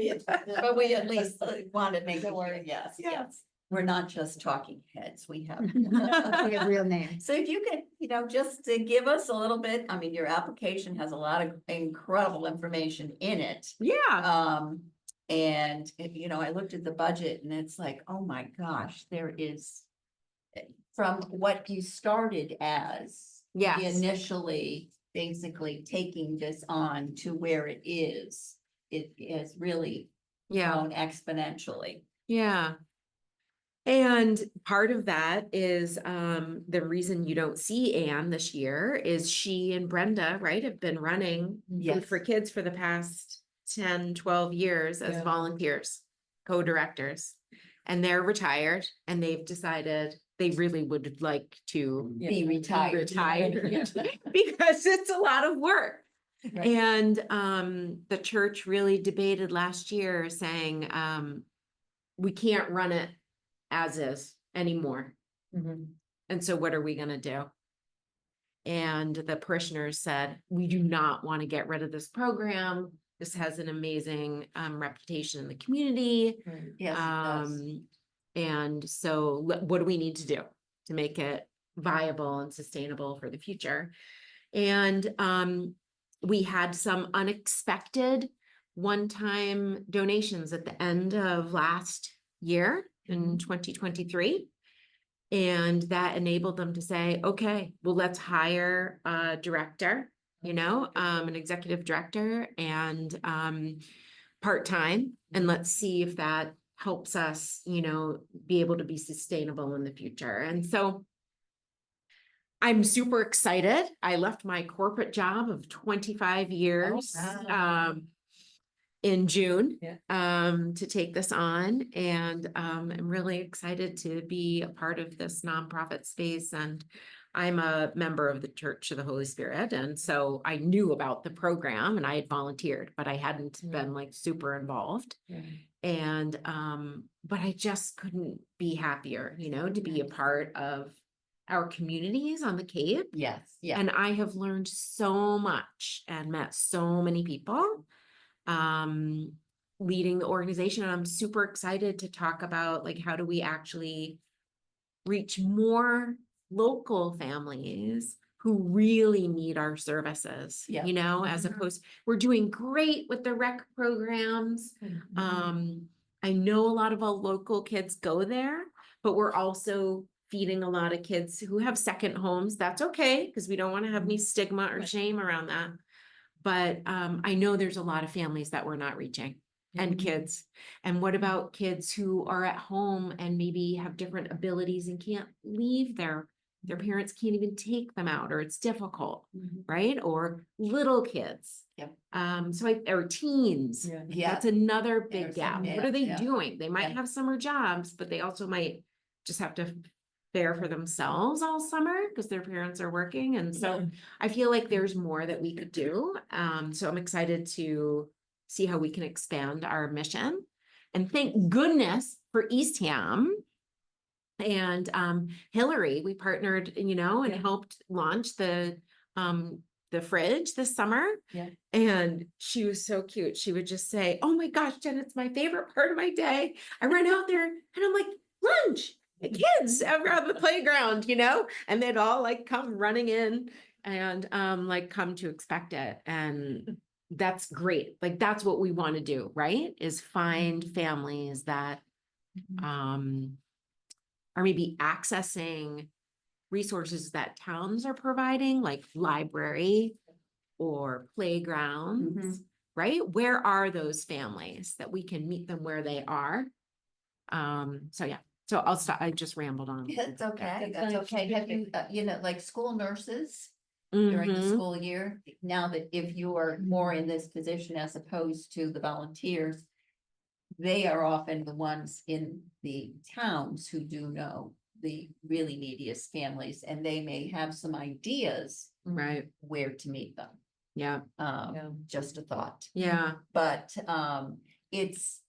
But we at least wanted to make sure, yes, Yeah. yes. We're not just talking heads, we have. We have real names. So if you could, just to give us a little bit, I mean, your application has a lot of incredible information in it. Yeah, And, I looked at the budget and it's like, oh my gosh, there is. From what you started as. yes, Initially, basically taking this on to where it is really yeah, grown exponentially. yeah. And part of that is the reason you don't see Anne this year is she and Brenda, right, have been running Food Yes. for Kids for the past 10, 12 years as Yeah. volunteers, co-directors. And they're retired and they've decided they really would like to Be retired. retired Yeah. because it's a lot of work. Right. And the church really debated last year saying we can't run it as is anymore. And so what are we gonna do? And the parishioners said, we do not want to get rid of this program. This has an amazing reputation in the community. Yes, it does. And so what do we need to do to make it viable and sustainable for the future? And we had some unexpected one-time donations at the end of last year in 2023. And that enabled them to say, okay, well, let's hire a director, an executive director and part-time, and let's see if that helps us, be able to be sustainable in the future. And so I'm super excited. I left my corporate job of 25 years in June to take this on. And I'm really excited to be a part of this nonprofit space. And I'm a member of the Church of the Holy Spirit. And so I knew about the program and I had volunteered, but I hadn't been like super involved. And but I just couldn't be happier, to be a part of our communities on the Cape. Yes, yeah. And I have learned so much and met so many people leading the organization. And I'm super excited to talk about like, how do we actually reach more local families who really need our services, Yeah. As opposed, we're doing great with the rec programs. I know a lot of our local kids go there, but we're also feeding a lot of kids who have second homes. That's okay, because we don't want to have any stigma or shame around that. But I know there's a lot of families that we're not reaching and kids. And what about kids who are at home and maybe have different abilities and can't leave their parents can't even take them out, or it's difficult, right? Or little kids. Yep. Or teens. Yeah. That's another big There's gap. some, What are they yeah. doing? They might Yeah. have summer jobs, but they also might just have to fare for themselves all summer because their parents are working. And so I feel like there's more that we could do. So I'm excited to see how we can expand our mission. And thank goodness for Eastham and Hillary. We partnered, and helped launch the fridge this summer. Yeah. And she was so cute. She would just say, oh my gosh, Jen, it's my favorite part of my day. I run out there and I'm like, lunch. The kids ever on the playground, and they'd all like come running in and like come to expect it. And that's great. Like, that's what we want to do, right? Is find families that are maybe accessing resources that towns are providing, like library or playgrounds, right? Where are those families that we can meet them where they are? So yeah. So I'll stop. I just rambled on. It's okay, That's that's fine. okay. Have you, like school nurses during the Mhm. school year? Now that if you are more in this position as opposed to the volunteers, they are often the ones in the towns who do know the really neediest families, and they may have some ideas Right. where to meet them. Yeah. Just a thought. Yeah. But it's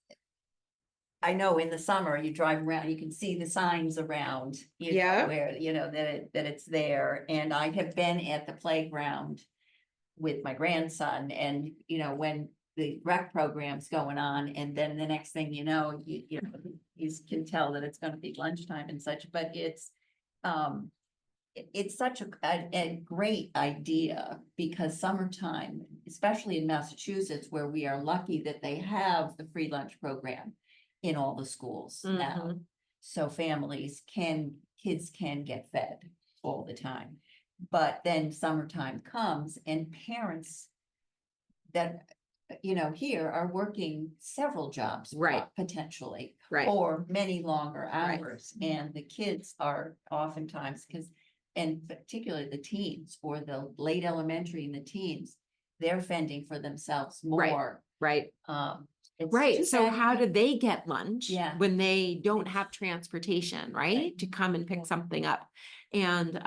I know in the summer, you drive around, you can see the signs around. You know, Yeah. where, that it's there, and I have been at the playground with my grandson, and, when the rec program's going on, and then the next thing you know, you can tell that it's gonna be lunchtime and such, but it's such a great idea, because summertime, especially in Massachusetts, where we are lucky that they have the free lunch program in all the schools now. Mhm. So kids can get fed all the time. But then summertime comes and parents that, here are working several jobs. Right. Potentially. Right. Or many longer Right. hours, and the kids are oftentimes, and particularly the teens, or the late elementary and the teens, they're fending for themselves Right. more. Right. It's Right, too so bad how you do they get lunch? Yeah. When they don't have transportation, right, Right. to come and pick something up? And,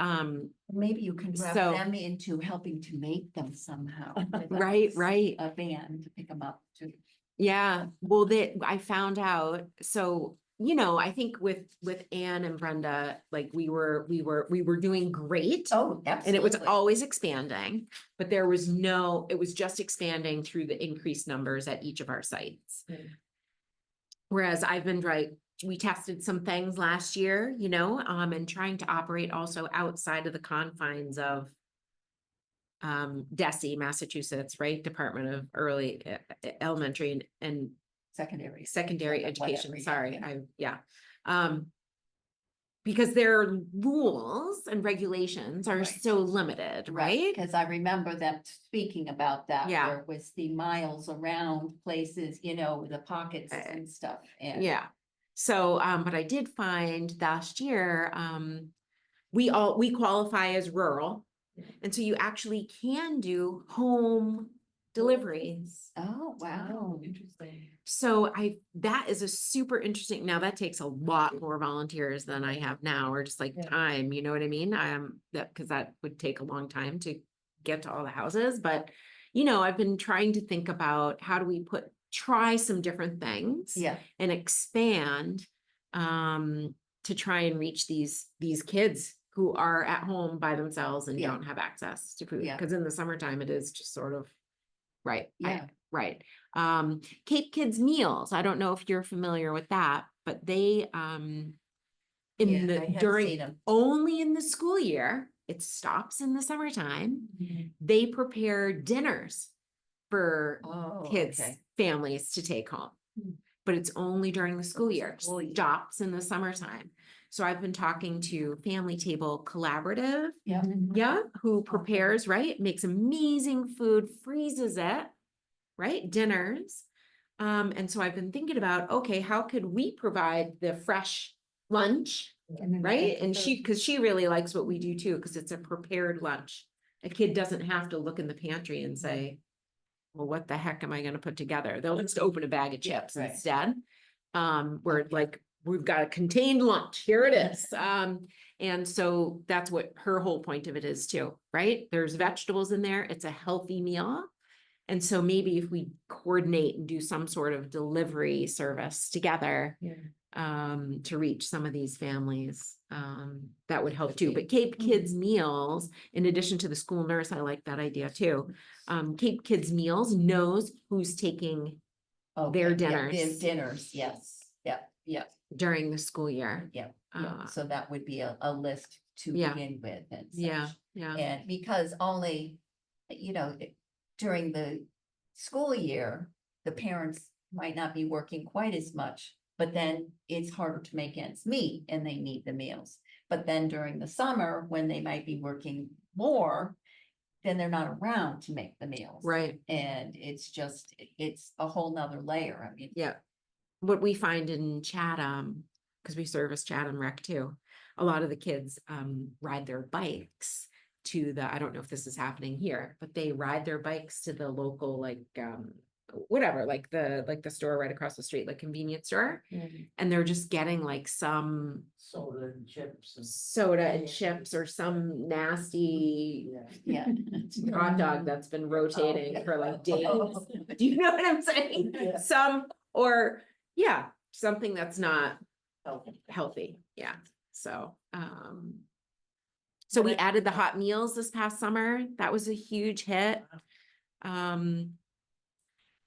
Maybe you can wrap So- them into helping to make them somehow. with Right, us, right. A van to pick them up to. yeah, well, I found out, so, I think with Anne and Brenda, like, we were doing great. Oh, And it was absolutely. always expanding, but it was just expanding through the increased numbers at each of our sites. Mm. Whereas we tested some things last year, and trying to operate also outside of the confines of DESE, Massachusetts, right? Department of Elementary and Secondary. Secondary Yeah, Education, whatever, sorry, yeah. because their rules and regulations are Right. so limited, right? Because I remember them speaking about that. Yeah. Where it was the miles around places, the pockets and stuff, and. Yeah, so, but I did find last year, we qualify as rural. And so you actually can do home deliveries. Oh, wow. Interesting. So that is a super interesting, now that takes a lot more volunteers than I have now, or just like Yeah. time, you know what I mean? Cause that would take a long time to get to all the houses, but I've been trying to think about how do we try some different things. Yeah, And expand, to try and reach these kids who are at home by themselves and Yeah. don't have access to food. Yeah. Cause in the summertime, it is just sort of, right. Yeah. Right. Cape Kids Meals. I don't know if you're familiar with that, but they, Yeah, I have seen 'em. only in the school year, it stops in the summertime. Mm-hmm. They prepare dinners for Oh, kids, okay. families to take home. But it's only during the school year, School year. stops in the summertime. So I've been talking to Family Table Collaborative, Yeah. who prepares, right? Makes amazing food, freezes it, right? Dinners. And so I've been thinking about, okay, how could we provide the fresh lunch, right? And cause she really likes what we do too, cause it's a prepared lunch. A kid doesn't have to look in the pantry and say, well, what the heck am I gonna put together? They'll just open a bag of chips right. instead. Where like, we've got a contained lunch, here it is. And so that's what her whole point of it is too, right? There's vegetables in there, it's a healthy meal. And so maybe if we coordinate and do some sort of delivery service together, to reach some of these families, that would help too. But Cape Kids Meals, in addition to the school nurse, I like that idea too. Cape Kids Meals knows who's taking Okay, Their yeah, dinners. Their dinners, yes, yeah, during the school year. yeah. Uh, So that would be a list to Yeah. begin with and Yeah, such. yeah, And because only, during the school year, the parents might not be working quite as much, but then it's harder to make ends meet and they need the meals. But then during the summer, when they might be working more, then they're not around to make the meals. right. And it's a whole nother layer. I mean, Yeah. What we find in Chatham, because we service Chatham Rec too, a lot of the kids ride their bikes to I don't know if this is happening here, but they ride their bikes to the local, like, whatever, like the store right across the street, like convenience store. And they're just getting like some Soda and chips and. soda and chips or some nasty yeah. hot dog that's been rotating for like days. Oh. Do you know what I'm saying? Yeah. Some, or, yeah, something that's not Okay. healthy, yeah, so, so we added the hot meals this past summer, that was a huge hit.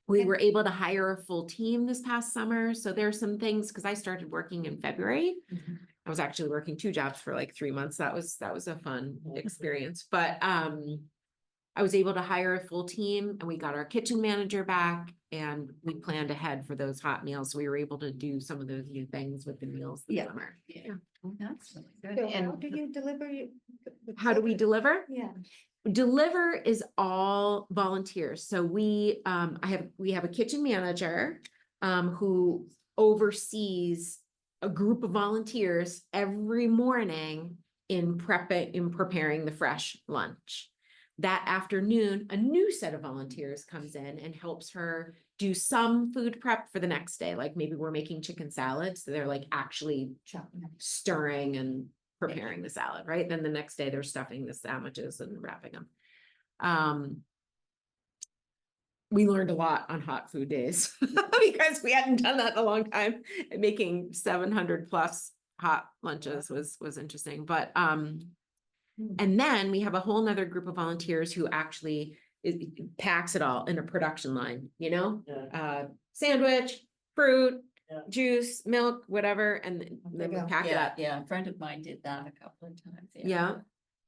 We were able to hire a full team this past summer, so there's some things, because I started working in February. I was actually working 2 jobs for like 3 months, that was a fun experience, but, I was able to hire a full team, and we got our kitchen manager back, and we planned ahead for those hot meals. We were able to do some of those new things with the meals this Yeah. summer. Yeah. That's really So good. how And do you deliver? How do we deliver? Yeah. Deliver is all volunteers. So we have a kitchen manager who oversees a group of volunteers every morning in preparing the fresh lunch. That afternoon, a new set of volunteers comes in and helps her do some food prep for the next day. Like maybe we're making chicken salad, so they're like actually stirring and preparing the salad, right? Then the next day they're stuffing the sandwiches and wrapping them. We learned a lot on hot food days because we hadn't done that in a long time. And making 700 plus hot lunches was interesting, but, and then we have a whole nother group of volunteers who actually packs it all in a production line, you know? Sandwich, fruit, Yeah. juice, milk, whatever, and then we go. pack it yeah, up. yeah, a friend of mine did that a couple of times. Yeah.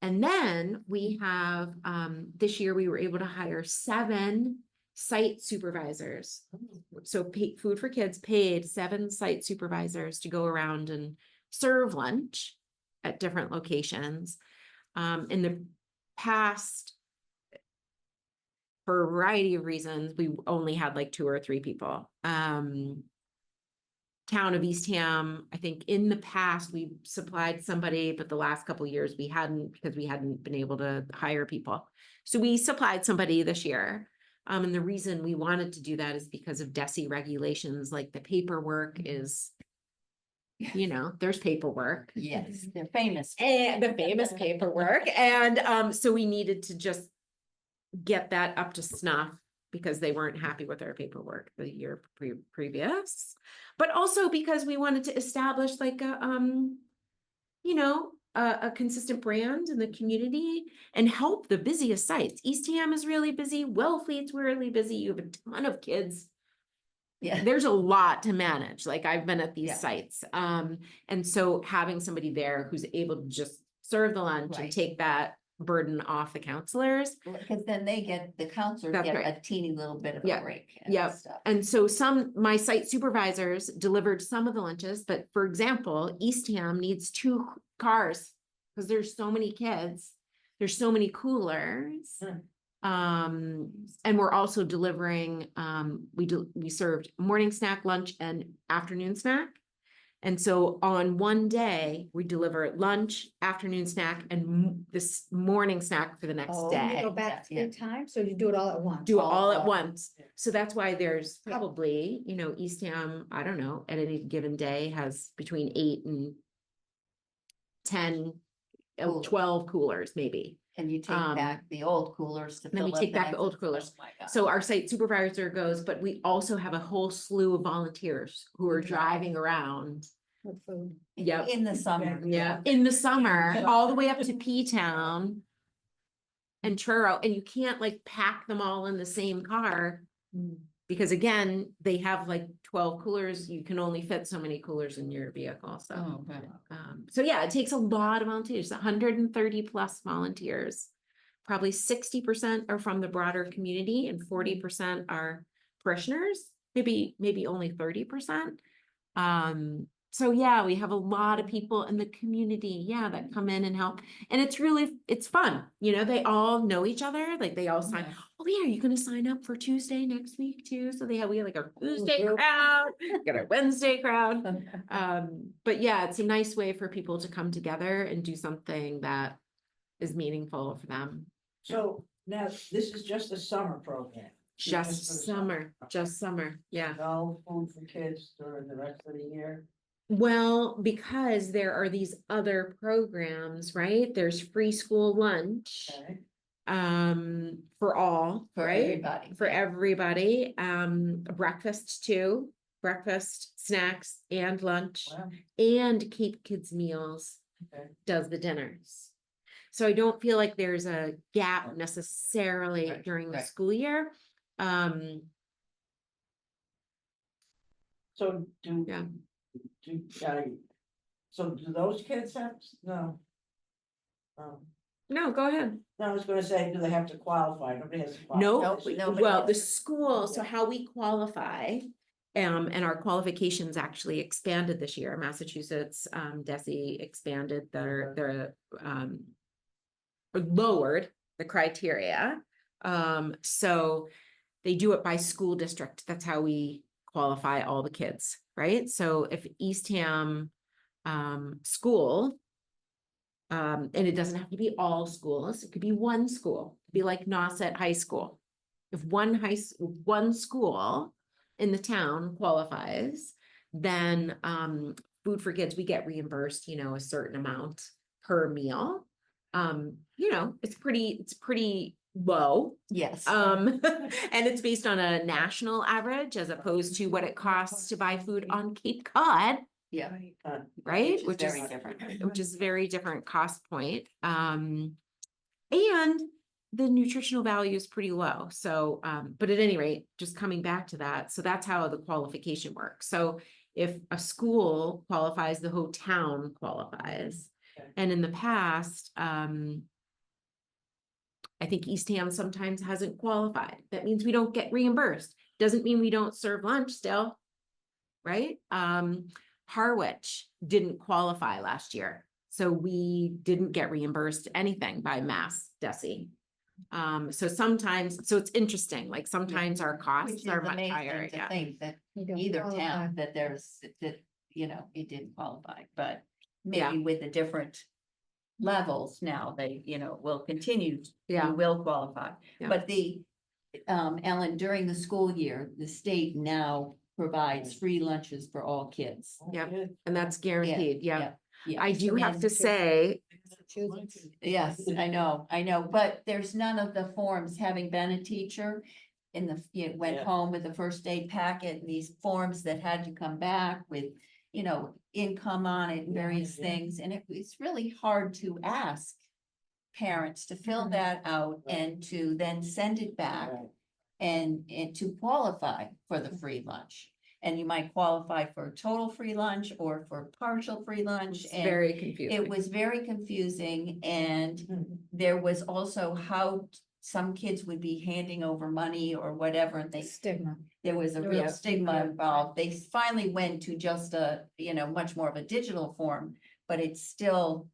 And then we have, this year we were able to hire 7 site supervisors. So Food for Kids paid 7 site supervisors to go around and serve lunch at different locations. In the past, for a variety of reasons, we only had like 2 or 3 people. Town of Eastham, I think in the past we supplied somebody, but the last couple of years we hadn't, because we hadn't been able to hire people. So we supplied somebody this year. And the reason we wanted to do that is because of DESI regulations, like the paperwork is, you know, there's paperwork. Yes, they're famous. And the famous paperwork. And so we needed to just get that up to snuff because they weren't happy with our paperwork the year previous. But also because we wanted to establish like a, you know, a consistent brand in the community and help the busiest sites. Eastham is really busy. Wellfleet's really busy. You have a ton of kids. Yeah. There's a lot to manage. Like I've been at these Yeah. sites. And so having somebody there who's able to just serve the lunch and Right. take that burden off the counselors. Because then the counselors That's get right. a teeny little bit of Yeah. a break and Yep. stuff. And so my site supervisors delivered some of the lunches, but for example, Eastham needs 2 cars because there's so many kids. There's so many coolers. And we're also delivering, we served morning snack, lunch, and afternoon snack. And so on one day, we deliver lunch, afternoon snack, and this morning snack for the next Oh, You day. go back Yeah. 3 times, or you do it all at once? Do it all at all- once. So that's why there's probably, you know, Eastham, I don't know, at any given day has between 8 and 10, Coolers. 12 coolers, maybe. And you take back the old coolers to then we fill up take the back the next- old coolers. Oh my God. So our site supervisor goes, but we also have a whole slew of volunteers who are driving around. With food. Yep. In the summer. Yeah, in the summer, all the way up to P-Town and Truro, and you can't like pack them all in the same car. Because again, they have like 12 coolers, you can only fit so many coolers in your vehicle, so. Oh, right. So yeah, it takes a lot of volunteers, 130 plus volunteers. Probably 60% are from the broader community and 40% are parishioners, maybe only 30%. So yeah, we have a lot of people in the community, that come in and help. And it's fun, you know, they all know each other, like they all sign, Yeah. oh yeah, are you gonna sign up for Tuesday next week too? So we have like our Tuesday crowd, got our Wednesday crowd. But yeah, it's a nice way for people to come together and do something that is meaningful for them. So now this is just a summer program. Just for the summer, yeah. No food for kids during the rest of the year. Well, because there are these other programs, right? There's free school lunch, Okay. for all, For right? everybody. For everybody, breakfast too. breakfast, snacks, and lunch, Wow, and Cape Kids meals, okay. does the dinners. So I don't feel like there's a gap necessarily Right, during the right. school year. So do. Yeah. Do, so do those kids have, no? No, go ahead. No, I was gonna say, do they have to qualify? Nobody has to qualify. No, Nope, nobody well, the has. school, so Yeah. how we qualify, and our qualifications actually expanded this year. Massachusetts, DESE expanded or lowered the criteria. So they do it by school district. That's how we qualify all the kids, right? So if Eastham, school, and it doesn't have to be all schools, it could be one school, it'd be like Nauset High School. If one school in the town qualifies, then Food for Kids, we get reimbursed, a certain amount per meal. It's pretty low. Yes. And it's based on a national average as opposed to what it costs to buy food on Cape Cod, Yeah. right? Which is very different. Which is very different cost point. And the nutritional value is pretty low. So, but at any rate, just coming back to that, so that's how the qualification works. So if a school qualifies, the whole town qualifies. Okay. And in the past, I think Eastham sometimes hasn't qualified. That means we don't get reimbursed. Doesn't mean we don't serve lunch still, right? Harwich didn't qualify last year, so we didn't get reimbursed anything by Mass DESE. So it's interesting, like sometimes our Which costs is are much amazing higher, to yeah. think that You don't either qualify. town, that it didn't qualify, but Yeah. maybe with the different levels now, they, will continue, Yeah. you will qualify. Yeah. But Ellen, during the school year, the state now provides free lunches for all kids. Yeah. Good. And that's guaranteed, yeah. Yeah. I do have to And- say, Yes, I know, but there's none of the forms, having been a teacher. Went Yeah. home with the first aid packet, and these forms that had to come back with, income on it and various Yeah. things, and it's really hard to ask parents to fill Right. that out Right. and to then send it back Right. and to qualify for the free lunch. And you might qualify for a total free lunch or for partial free lunch. it's And very confusing. it was very confusing, and Mhm. there was also how some kids would be handing over money or whatever, and Stigma. there was a Yeah. real stigma Yeah. involved. They finally went to just much more of a digital form, but it still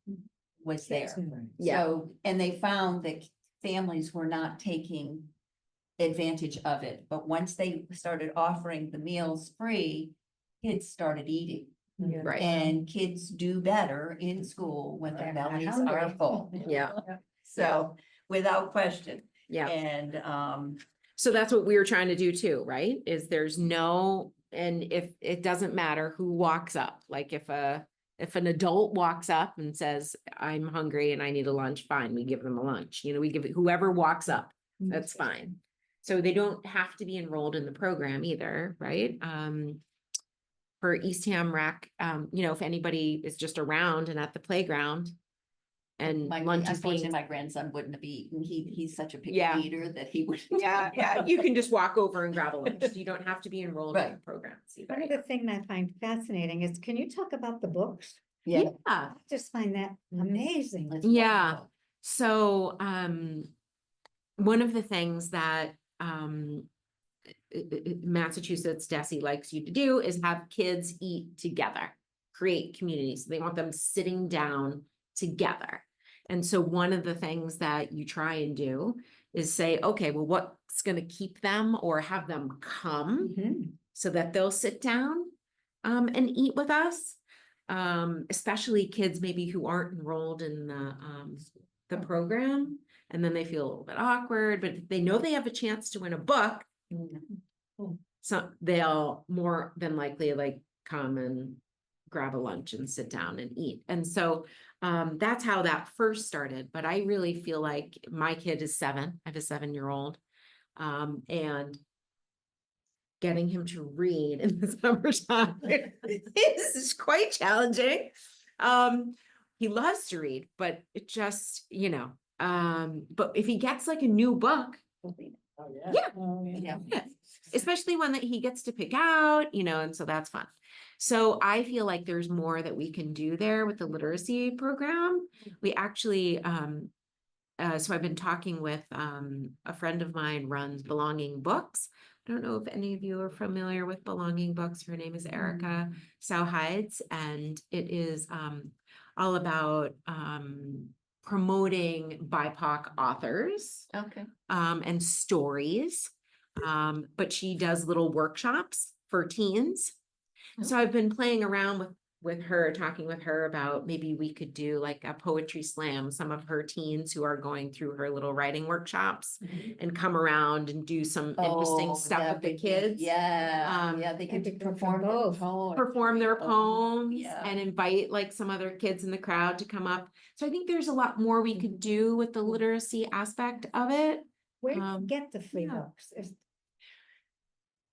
was there. Yeah. So, and they found that families were not taking advantage of it, but once they started offering the meals free, kids started eating. Right, And kids do better in school when their They're not bellies hungry. are full. yeah, So, without question. yeah. And, So that's what we were trying to do too, right? Is there's and if it doesn't matter who walks up, like if an adult walks up and says, I'm hungry and I need a lunch, fine, we give them a lunch. We give it whoever walks up, that's fine. So they don't have to be enrolled in the program either, right? For Eastham Rec, if anybody is just around and at the playground and lunch is unfortunately, being. my grandson wouldn't have eaten. He's such a picky Yeah. eater that he would. Yeah, you can just walk over and grab a lunch. You don't have to be enrolled in the Right. programs One either. of the things I find fascinating is, can you talk about the books? Yeah. I just find that amazing. It's Yeah. wonderful. So, one of the things that, Massachusetts DESE likes you to do is have kids eat together, create communities. They want them sitting down together. And so one of the things that you try and do is say, okay, well, what's going to keep them or have them come Mhm. so that they'll sit down and eat with us, especially kids maybe who aren't enrolled in the program, and then they feel a little bit awkward, but if they know they have a chance to win a book, so they'll more than likely come and grab a lunch and sit down and eat. And so that's how that first started. But I really feel like my kid is 7. I have a 7-year-old, and getting him to read in the summertime is quite challenging. He loves to read, but it just, but if he gets like a new book, Oh, Yeah. Oh, Yeah. especially one that he gets to pick out, and so that's fun. So I feel like there's more that we can do there with the literacy program. We actually, so I've been talking with a friend of mine runs Belonging Books. I don't know if any of you are familiar with Belonging Books. Her name is Erica Sauhides, and it is all about promoting BIPOC authors Okay. and stories. But she does little workshops for teens. So I've been playing around with her, talking with her about maybe we could do like a poetry slam, some of her teens who are going through her little writing workshops and come around and do some interesting Oh, stuff that with the would be- kids. Yeah, Yeah, they That'd could be good for perform their both. poem. perform their poems yeah. and invite like some other kids in the crowd to come up. So I think there's a lot more we could do with the literacy aspect of it. Where do you get the free yeah. books?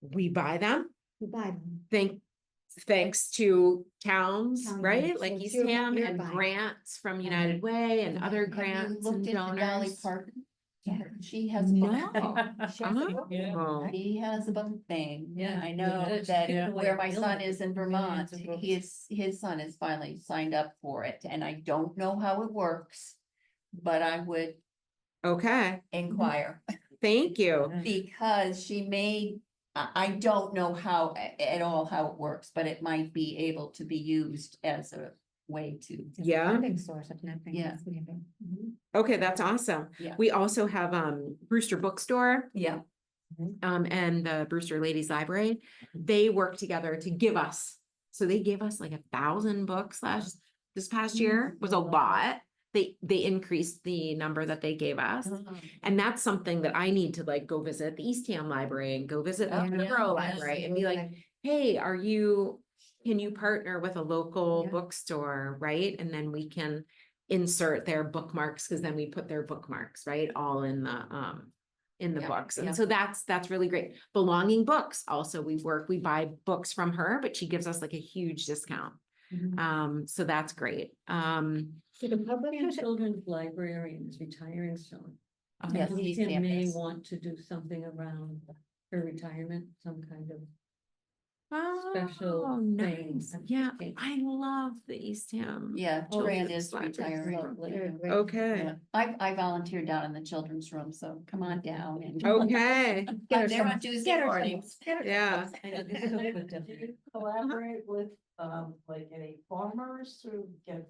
We buy them. You buy them. Thanks to towns, Town right? grants, Like so East you're Ham buying. and grants from United Way and other Have you grants looked and into Dolly donors. Parton? Yeah. She has a book. No. Yeah. Oh. He has a book thing. Yeah, I he know does. that Yeah. where my son Millions is in Vermont, of books. his son is finally signed up for it, and I don't know how it works. But I would Okay, inquire, thank you. because she may, I don't know how, at all how it works, but it might be able to be used as a way to. It's a Yeah. funding source if nothing Yeah. else, maybe. Okay, that's awesome. Yeah. We also have Brewster Bookstore Yeah, and the Brewster Ladies Library. They work together to give us. So they gave us like 1,000 books this past year. Was a lot. They increased the number that they gave us. And that's something that I need to like go visit the East Ham Library and go visit the Oh, yeah, Borough yes, Library and be like, hey, can you partner with a local Yeah. bookstore, right? And then we can insert their bookmarks, because then we put their bookmarks, right, all in the Yeah, books. yeah. And so that's really great. Belonging Books, also we buy books from her, but she gives us like a huge discount. So that's great. To the public, And children's librarian is retiring soon. Yes, And East Tim Ham may is. want to do something around her retirement, some kind of. Oh, Special thing. nice. Yeah, I love the East Ham. yeah, Oh, Fran Children's is Library. retiring. Lovely. Yeah. Okay, Yeah. I volunteer down in the children's room, so come on down and. okay, Get her There on some- Tuesday get her some- mornings. get her- yeah. I know, it's so good to- Do you collaborate with, like any farmers to get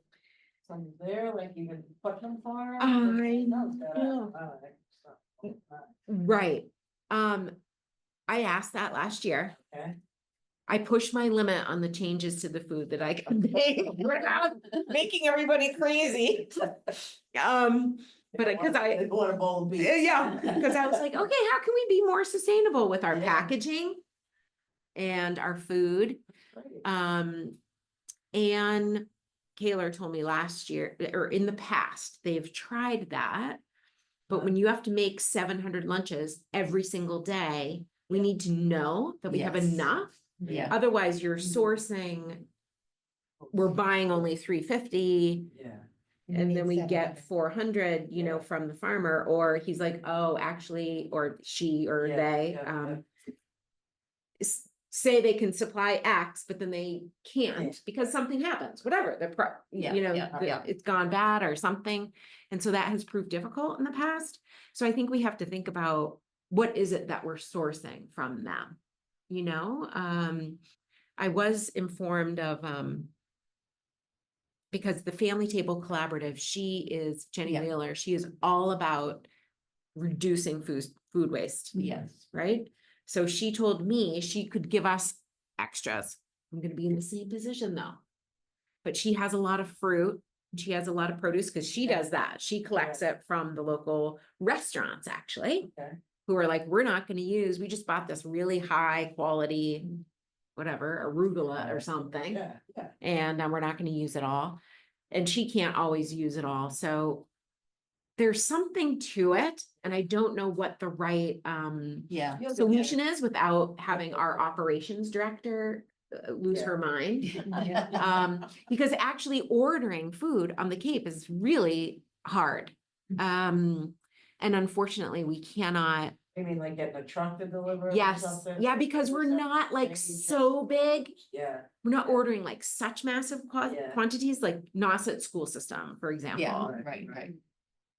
some there, like even Putnam Farm? I No, know. Right. I asked that last year. Okay. I pushed my limit on the changes to the food that I can make without making everybody crazy. But because They want a bowl of beef. yeah, because I was like, okay, how can we be more sustainable with our Yeah. packaging and our food? And Kaylor told me last year, or in the past, they've tried that. But when you have to make 700 lunches every single day, we need to know that we have Yes. enough. Yeah, Otherwise, you're sourcing, we're buying only 350. Yeah. And then we need get 700. 400, from the farmer, or he's like, oh, actually, or she or Yeah, they, yeah, say they can supply X, but then they Yeah. can't because something happens, whatever, Yeah, yeah. it's gone bad or something. And so that has proved difficult in the past. So I think we have to think about what is it that we're sourcing from them? I was informed of, because the Family Table Collaborative, Jenny Yeah. Wheeler, she is all about reducing food waste, yes, right? So she told me she could give us extras. I'm gonna be in the same position though. But she has a lot of fruit, she has a lot of produce, because she does that. She collects it from the local restaurants, actually. Okay. Who are like, we just bought this really high quality, whatever, arugula or something. Yeah, yeah. And we're not gonna use it all. And she can't always use it all, so there's something to it. And I don't know what the right, Yeah, solution is without having our operations director lose her mind. Because actually ordering food on the Cape is really hard. And unfortunately, we cannot. You mean like getting a truck to deliver it or Yes, something? yeah, because we're not like so big. Yeah, We're not ordering like such massive Yeah. quantities, like Nauset school system, for yeah, example, right.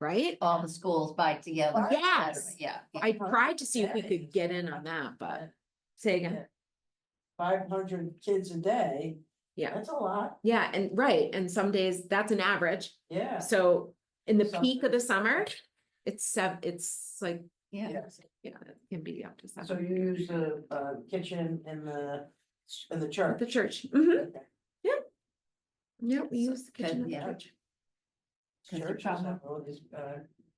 right? All the schools buy together. Yes. Yeah. I tried to see if we could get in on that, but say again. 500 kids a day, Yeah, that's a lot, yeah, and right, and some days that's an average. yeah. So in the Some- peak of the summer, it's like, Yeah, yeah, it can be up to So 7. you use the kitchen in the church? At the church. Mhm. Okay. Yeah, we So- use the kitchen at the yeah. church. Cause the Churches problem- have all these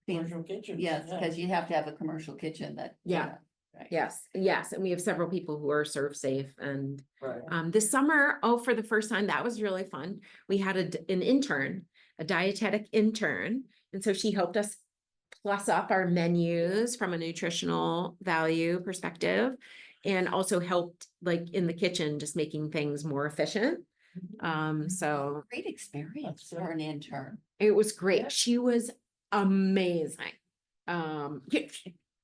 Being- commercial kitchens. yes, yeah. because you have to have a commercial kitchen that. Yeah. Right. Yes, and we have several people who are serve safe and Right. this summer, for the first time, that was really fun. We had an intern, a dietetic intern, and so she helped us plus up our menus from a nutritional value perspective, and also helped like in the kitchen, just making things more efficient. So Great experience That's for an intern. it was great. Yeah. She was amazing. Yeah,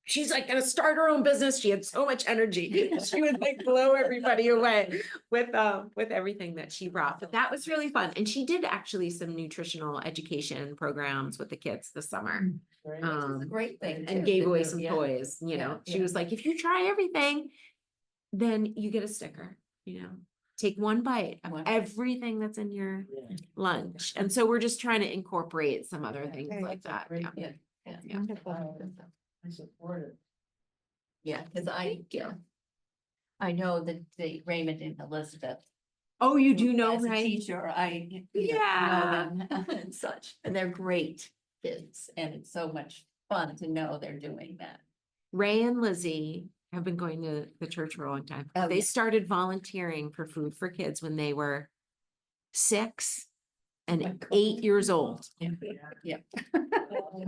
she's like gonna start her own business. She had so much energy. She would like blow everybody away with everything that she brought. But that was really fun. And she did actually some nutritional education programs with the kids this summer. Very Which nice. is a great thing. And too, gave to away do, some yeah. toys, you Yeah, know. She yeah. was like, if you try everything, then you get a sticker, you know. Take one bite of One. everything that's in your Yeah. lunch. And so we're just trying to incorporate some other Yeah. things Very like that. great Yeah. Yeah, That's Yeah. wonderful. I support it. yeah, because I know that the Raymond and Elizabeth. Oh, you do who- know, as a right? Teacher, I. Yeah. Know them and such, and they're great kids, and it's so much fun to know they're doing that. Ray and Lizzie have been going to the church for a long time. Oh, They yeah. started volunteering for Food for Kids when they were 6 and 8 years old. Yeah.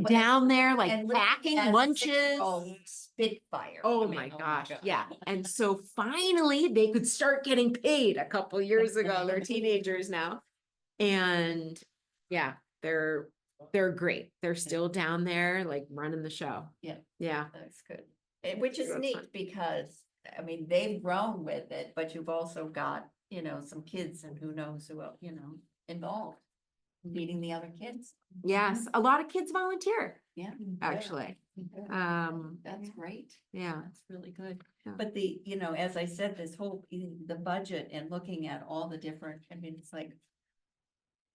Down there, like And Lizzie packing has a lunches. 6-year-old Spitfire. Oh I mean, my gosh, God. yeah. And so finally they could start getting paid a couple years ago. They're teenagers now. And yeah, they're great. They're still down there, like running the show. Yeah. Yeah. That's good. Which is That's neat fun. because, I mean, they've grown with it, but you've also got, some kids and who knows who, involved. Feeding the other kids. Yes, a lot of kids volunteer, Yeah. actually. That's great. Yeah. That's really good. Yeah. But as I said, this whole, the budget and looking at all the different, I mean, it's like.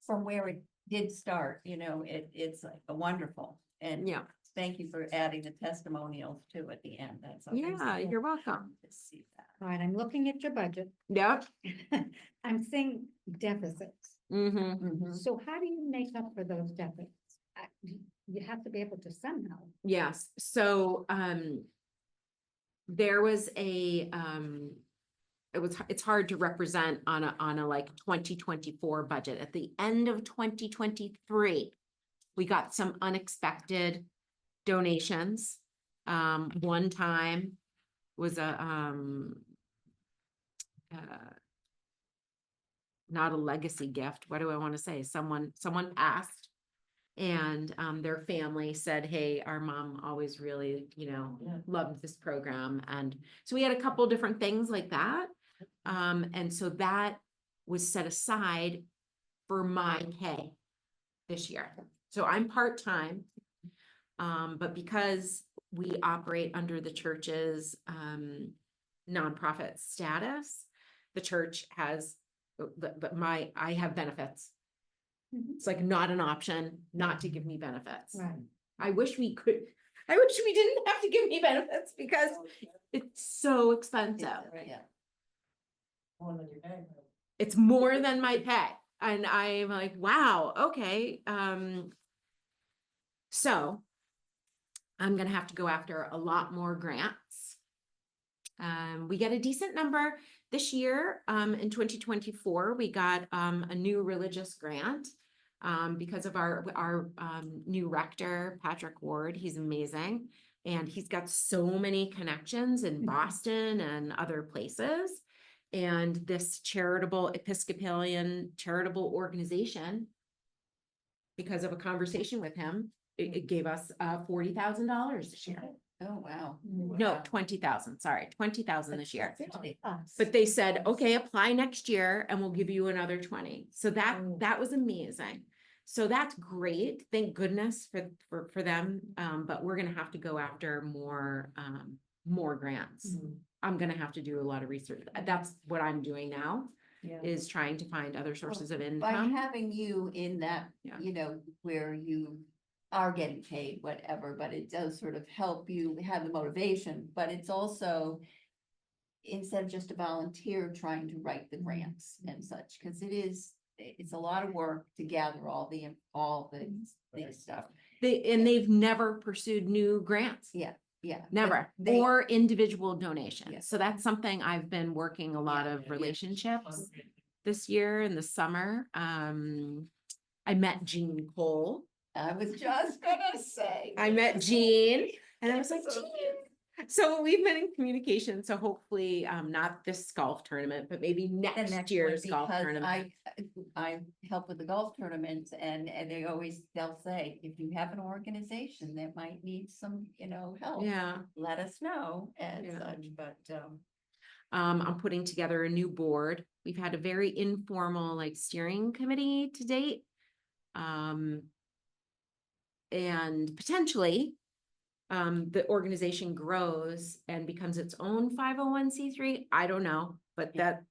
From where it did start, it's like a wonderful, and Yeah. thank you for adding the testimonials too at the end. That's always Yeah, you're welcome. fun to see that. All right, I'm looking at your budget. Yep. I'm seeing deficits. Mm-hmm. So how do you make up for those deficits? You have to be able to somehow. Yes, so, there was it's hard to represent on a like 2024 budget. At the end of 2023, we got some unexpected donations. One time was not a legacy gift. What do I want to say? Someone passed. And their family said, hey, our mom always really, loved this program. And so we had a couple different things like that. And so that was set aside for my pay this year. So I'm part-time. But because we operate under the church's nonprofit status, the church has, I have benefits. It's like not an option not to give me benefits. Right. I wish we didn't have to give me benefits because it's so expensive. Yeah. More than you pay. It's more than my pay. And I'm like, wow, okay. So I'm gonna have to go after a lot more grants. We get a decent number this year. In 2024, we got a new religious grant because of our new rector, Patrick Ward. He's amazing. And he's got so many connections in Boston and other places. And this charitable Episcopalian charitable organization, because of a conversation with him, it gave us $40,000 this year. Oh, wow. No, 20,000, sorry, 20,000 this year. Us. But they said, okay, apply next year and we'll give you another 20. So that was amazing. So that's great. Thank goodness for them. But we're gonna have to go after more grants. I'm gonna have to do a lot of research. That's what I'm doing now, Yeah. is trying to find other sources of By income. having you in that, Yeah. you know, where you are getting paid, whatever, but it does sort of help you have the motivation, but it's also instead of just a volunteer trying to write the grants and such, because it's a lot of work to gather all the stuff. They've never pursued new grants. Yeah, but Never, they- or individual donations. Yeah. So that's something I've been working a lot of relationships this year in the summer. I met Jean Cole. I was just gonna say. I met Jean and I was like, Jean. So we've been in communication. So hopefully, not this golf tournament, but maybe The next next year's one, golf because tournament. I help with the golf tournaments and they'll say, if you have an organization that might need some, help. Yeah. Let us know and Yeah. such, but, I'm putting together a new board. We've had a very informal like steering committee to date. And potentially, the organization grows and becomes its own 501c3. I don't know, but that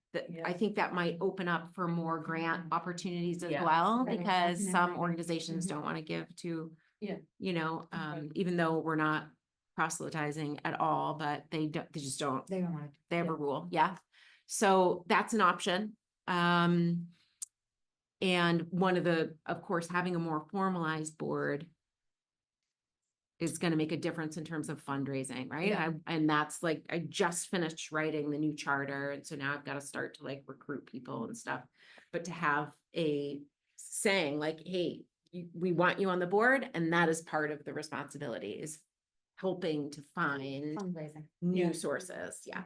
I think that might open up for more grant opportunities as Yeah. well, Right. because some Definitely. organizations don't want to give to, Yeah. even though we're not proselytizing at all, but they just don't. They don't want They have a rule, yeah. So that's an option. And of course, having a more formalized board is gonna make a difference in terms of fundraising, right? Yeah. And that's like, I just finished writing the new charter, and so now I've gotta start to like recruit people and stuff. But to have a saying like, hey, we want you on the board, and that is part of the responsibility, is helping to find fundraising. new sources, yeah.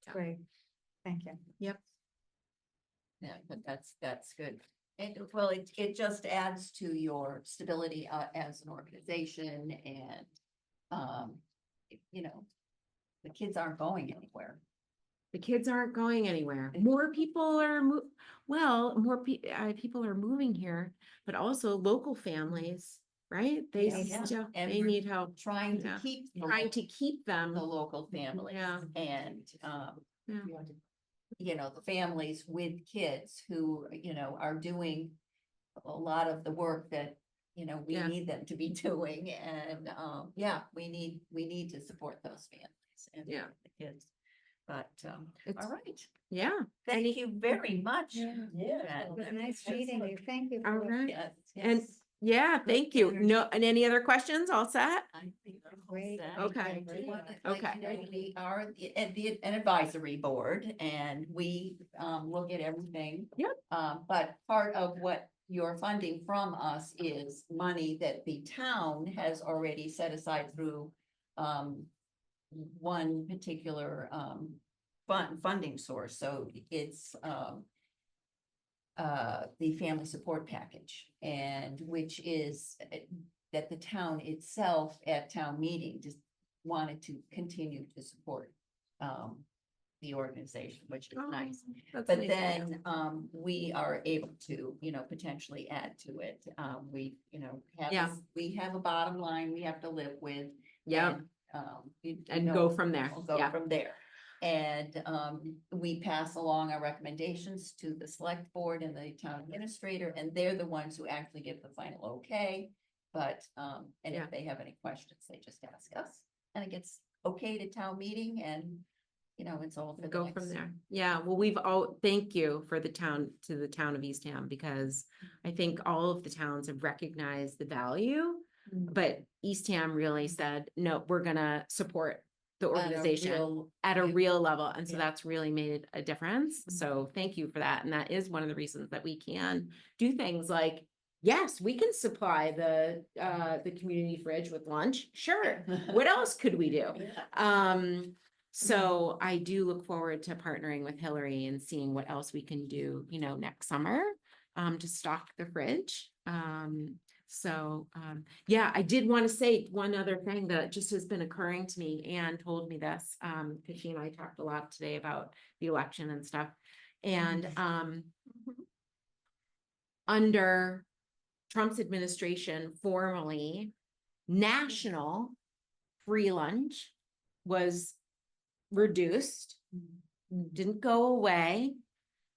Great. Thank you. Yep. yeah, but that's good. And well, it just adds to your stability, as an organization and, the kids aren't going anywhere. The kids aren't going anywhere. More people are people are moving here, but also local families, right? They Yeah. still, And they we're need help. Trying to Yeah. keep. Trying to keep The them. local families. Yeah. And, Yeah. the families with kids who, are doing a lot of the work that, we Yeah. need them to be doing. And, we need to support those families and Yeah. the kids. But, It's- all right. Yeah. Thank you very much. Yeah. Jen. It was nice meeting you. Thank you. All for- right. Yes, And yes. yeah, thank you. No, and any other questions? All set? I think we're all Great. set. Okay. I do wanna let you Okay. know We are an advisory board and we look at everything. Yep. But part of what you're funding from us is money that the town has already set aside through one particular funding source. So it's the family support package, and which is that the town itself at town meeting just wanted to continue to support the organization, which is nice. That's But nice. then we are able to, potentially add to it. We, Yeah. we have a bottom line we have to live with. Yeah. And go from there. We'll go Yeah. from there. And we pass along our recommendations to the select board and the town administrator, and they're the ones who actually give the final okay. But, and Yeah. if they have any questions, they just ask us, and it gets okay to town meeting, and, it's all. for the Go from next- there. Yeah, well, thank you for the town of Eastham, because I think all of the towns have recognized the value. But Eastham really said, no, we're gonna support the On a organization real- at a real level. And so Yeah. that's really made a difference. So thank you for that. And that is one of the reasons that we can do things like yes, we can supply the community fridge with lunch. Sure. What else could we do? So I do look forward to partnering with Hillary and seeing what else we can do, next summer, to stock the fridge. Yeah, I did want to say one other thing that just has been occurring to me. Anne told me this, because she and I talked a lot today about the election and stuff. And, under Trump's administration, formally, national free lunch was reduced, didn't go away.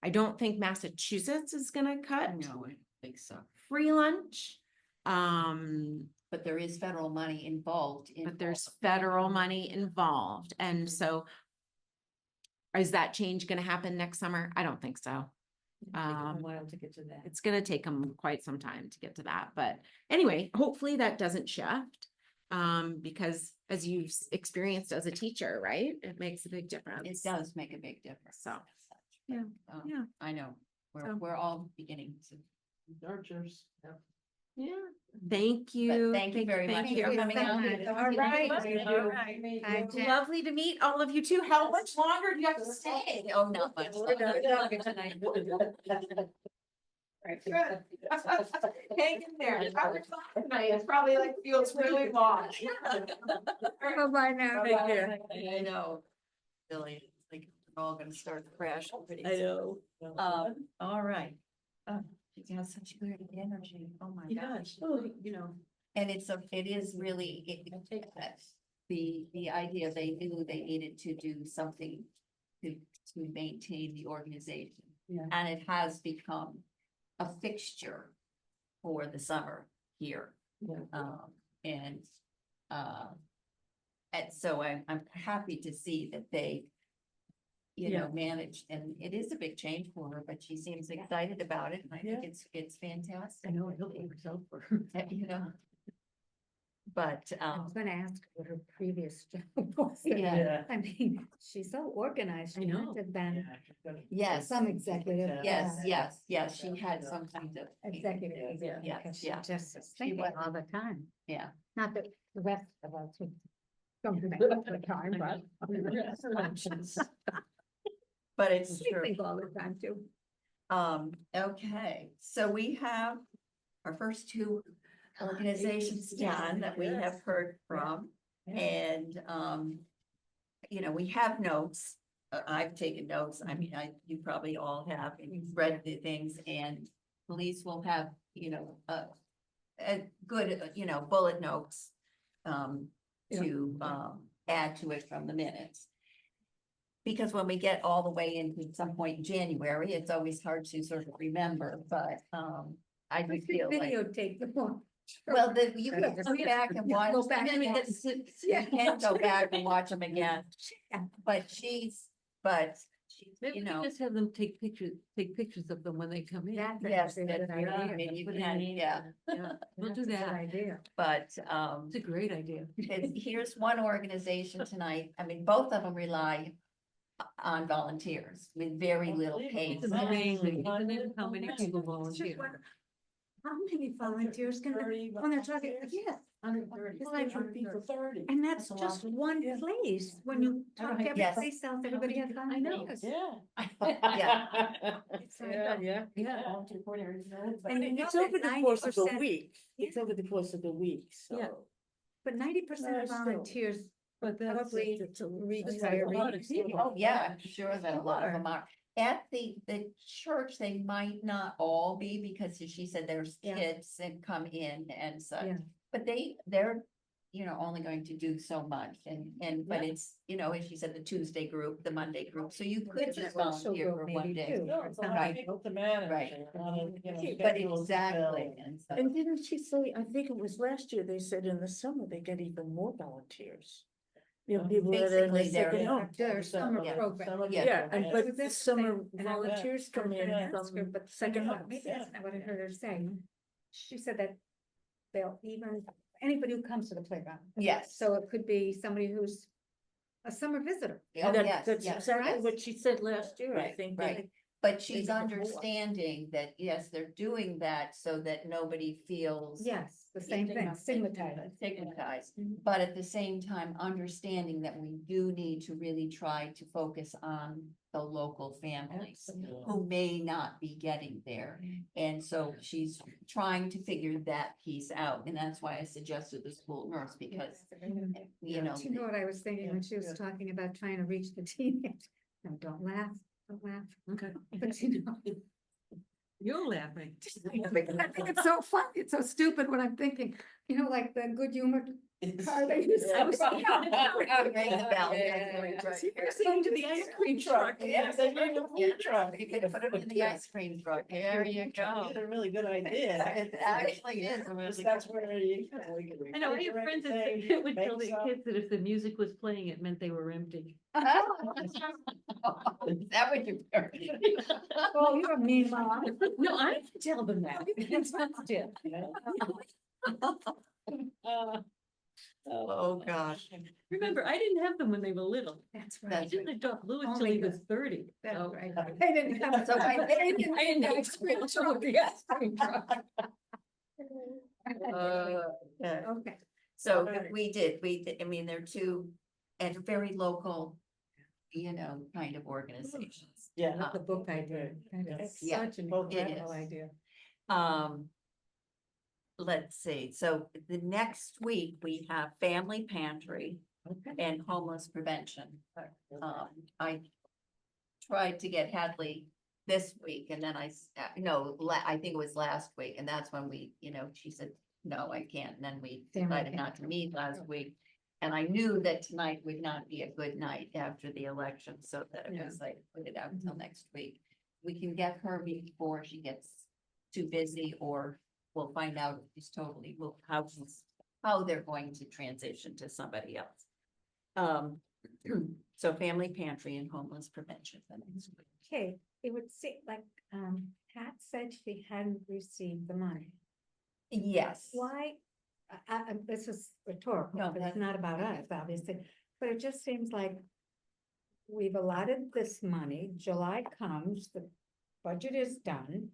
I don't think Massachusetts is gonna cut No, I don't think so. free lunch. But there is federal money involved in. But there's federal money involved, and so is that change gonna happen next summer? I don't think so. Take a while to get to that. It's gonna take them quite some time to get to that, but anyway, hopefully that doesn't shift. Because as you've experienced as a teacher, right, it makes a big difference. It does make a big difference. So, as such. yeah, yeah. I know, So- we're all beginning to. Nurtures. Yep. Yeah, thank you. Thank you very much Thank for you coming so out. much. All right. Hi, Jen. Lovely to meet all of you too. How much longer do you have to stay? Oh, not much. Hang in there. It's probably fine tonight. It's probably like feels really long. Bye-bye now. I know. Billy, it's like we're all gonna start to crash. pretty soon. All right. She has such good energy. Oh my gosh. And it is really, the idea they knew they needed to do something to maintain the organization. Yeah. And it has become a fixture for the summer here. Yeah. And so I'm happy to see that they, managed, and it is a big change for her, but she seems excited about it, and I think it's fantastic. I know, I hope it works out for her. But, I was gonna ask what her previous job was. Yeah. I mean, she's so organized. I She know. must have been yes, some executive. yes, she had something to. Executive. Yeah, because she yeah. just is She thinking went- all the time. Yeah. Not that the rest of us would don't think all the time, but. But it's We true. think all the time too. Okay, so we have our first two organizations done that we have heard from. And, we have notes. I've taken notes. I mean, you probably all have, and you've read the things, and police will have, a good, bullet notes. To, add to it from the minutes. Because when we get all the way into some point in January, it's always hard to sort of remember, but, I would feel like. Videotape the one. Well, you can go back and watch. Go back and You watch. can go back and watch them again, but Maybe we just have them take pictures of them when they come in. That's yes, actually a that's good right. I idea. mean, you Put it can, in. yeah, We'll do That's a good that. Idea. but, It's a great idea. here's one organization tonight. I mean, both of them rely on volunteers with very little pay. It's amazing, isn't it, how many people volunteer? How many volunteers can, when they're talking, yes, 500 people, 30. and that's That's a lot. just one Yeah. place. When you talk to every Yes. place else, everybody has I know. volunteers. Yeah. It's like, Yeah. And you know It's over that the course of the 90%, week. It's over the course of the week, Yeah. so. but 90% No, of still. volunteers But that's. probably It's a retirees. Oh, yeah, I'm sure that a lot of them are. At the church, they might not all be, because she said there's Yeah. kids that come in and such. Yeah. But they're, only going to do so much, but it's, as she said, the Tuesday group, the Monday group, so you could just volunteer for one day. No, it's not Right. difficult to manage. Right. and a lot of, But schedules to exactly, fill. and so, And didn't she say, I think it was last year, they said in the summer they get even more volunteers. People that are in the Basically, they're- second home. Their summer Yeah. program. Yeah. Yeah, and but That's the the summer thing, and I was- volunteers come in That's good, from but second maybe home. that's not what I heard her say. She said that they'll even, anybody who comes to the playground. yes. So it could be somebody who's a summer visitor. Oh, And yes, that's yes, exactly yes. what she said last year, I Right, think. right. But she's Maybe more. understanding that, yes, they're doing that so that nobody feels. Yes, the same thing, stigmatized. Stigmatized, Mhm. but at the same time, understanding that we do need to really try to focus on the local families who may not be getting there. And so she's trying to figure that piece out, and that's why I suggested the school nurse, because, you know. Do you know what I was thinking when she was talking about trying to reach the teenage? No, don't laugh, don't laugh. Okay. But you know. You're laughing. I think it's so funny, it's so stupid when I'm thinking, you know, like the good humor car they used to. I was thinking Ring the bell. Into the ice cream truck. Yes, they need a food truck. You could put it in the ice cream truck, there you go. It's a really good idea. It actually is a really. That's where you. I know, I have friends that would tell their kids that if the music was playing, it meant they were empty. Is that what you're? Oh, you're a mean mom. No, I didn't tell them that. It's sensitive. Oh, gosh. Remember, I didn't have them when they were little. That's I right. didn't adopt Louis till Only he was 30. That's so- right. They didn't have, So I they didn't have ice cream truck, the ice cream truck. Yeah. Okay. So we did, I mean, they're two, and very local, you know, kind of organizations. Yeah. Love the book idea. That is Yeah, such an both incredible is. idea. Let's see, so the next week we have family pantry and homeless prevention. I tried to get Hadley this week, and then I think it was last week, and that's when we, you know, she said, no, I can't, and then we Family decided not to meet last week. And I knew that tonight would not be a good night after the election, so that it was like, put it out until next week. We can get her before she gets too busy, or we'll find out if she's totally, how they're going to transition to somebody else. So family pantry and homeless prevention for next week. Okay, it would seem like, Pat said she hadn't received the money. Yes. Why? This is rhetorical, No, but it's that's- not about us, obviously, but it just seems like we've allotted this money, July comes, the budget is done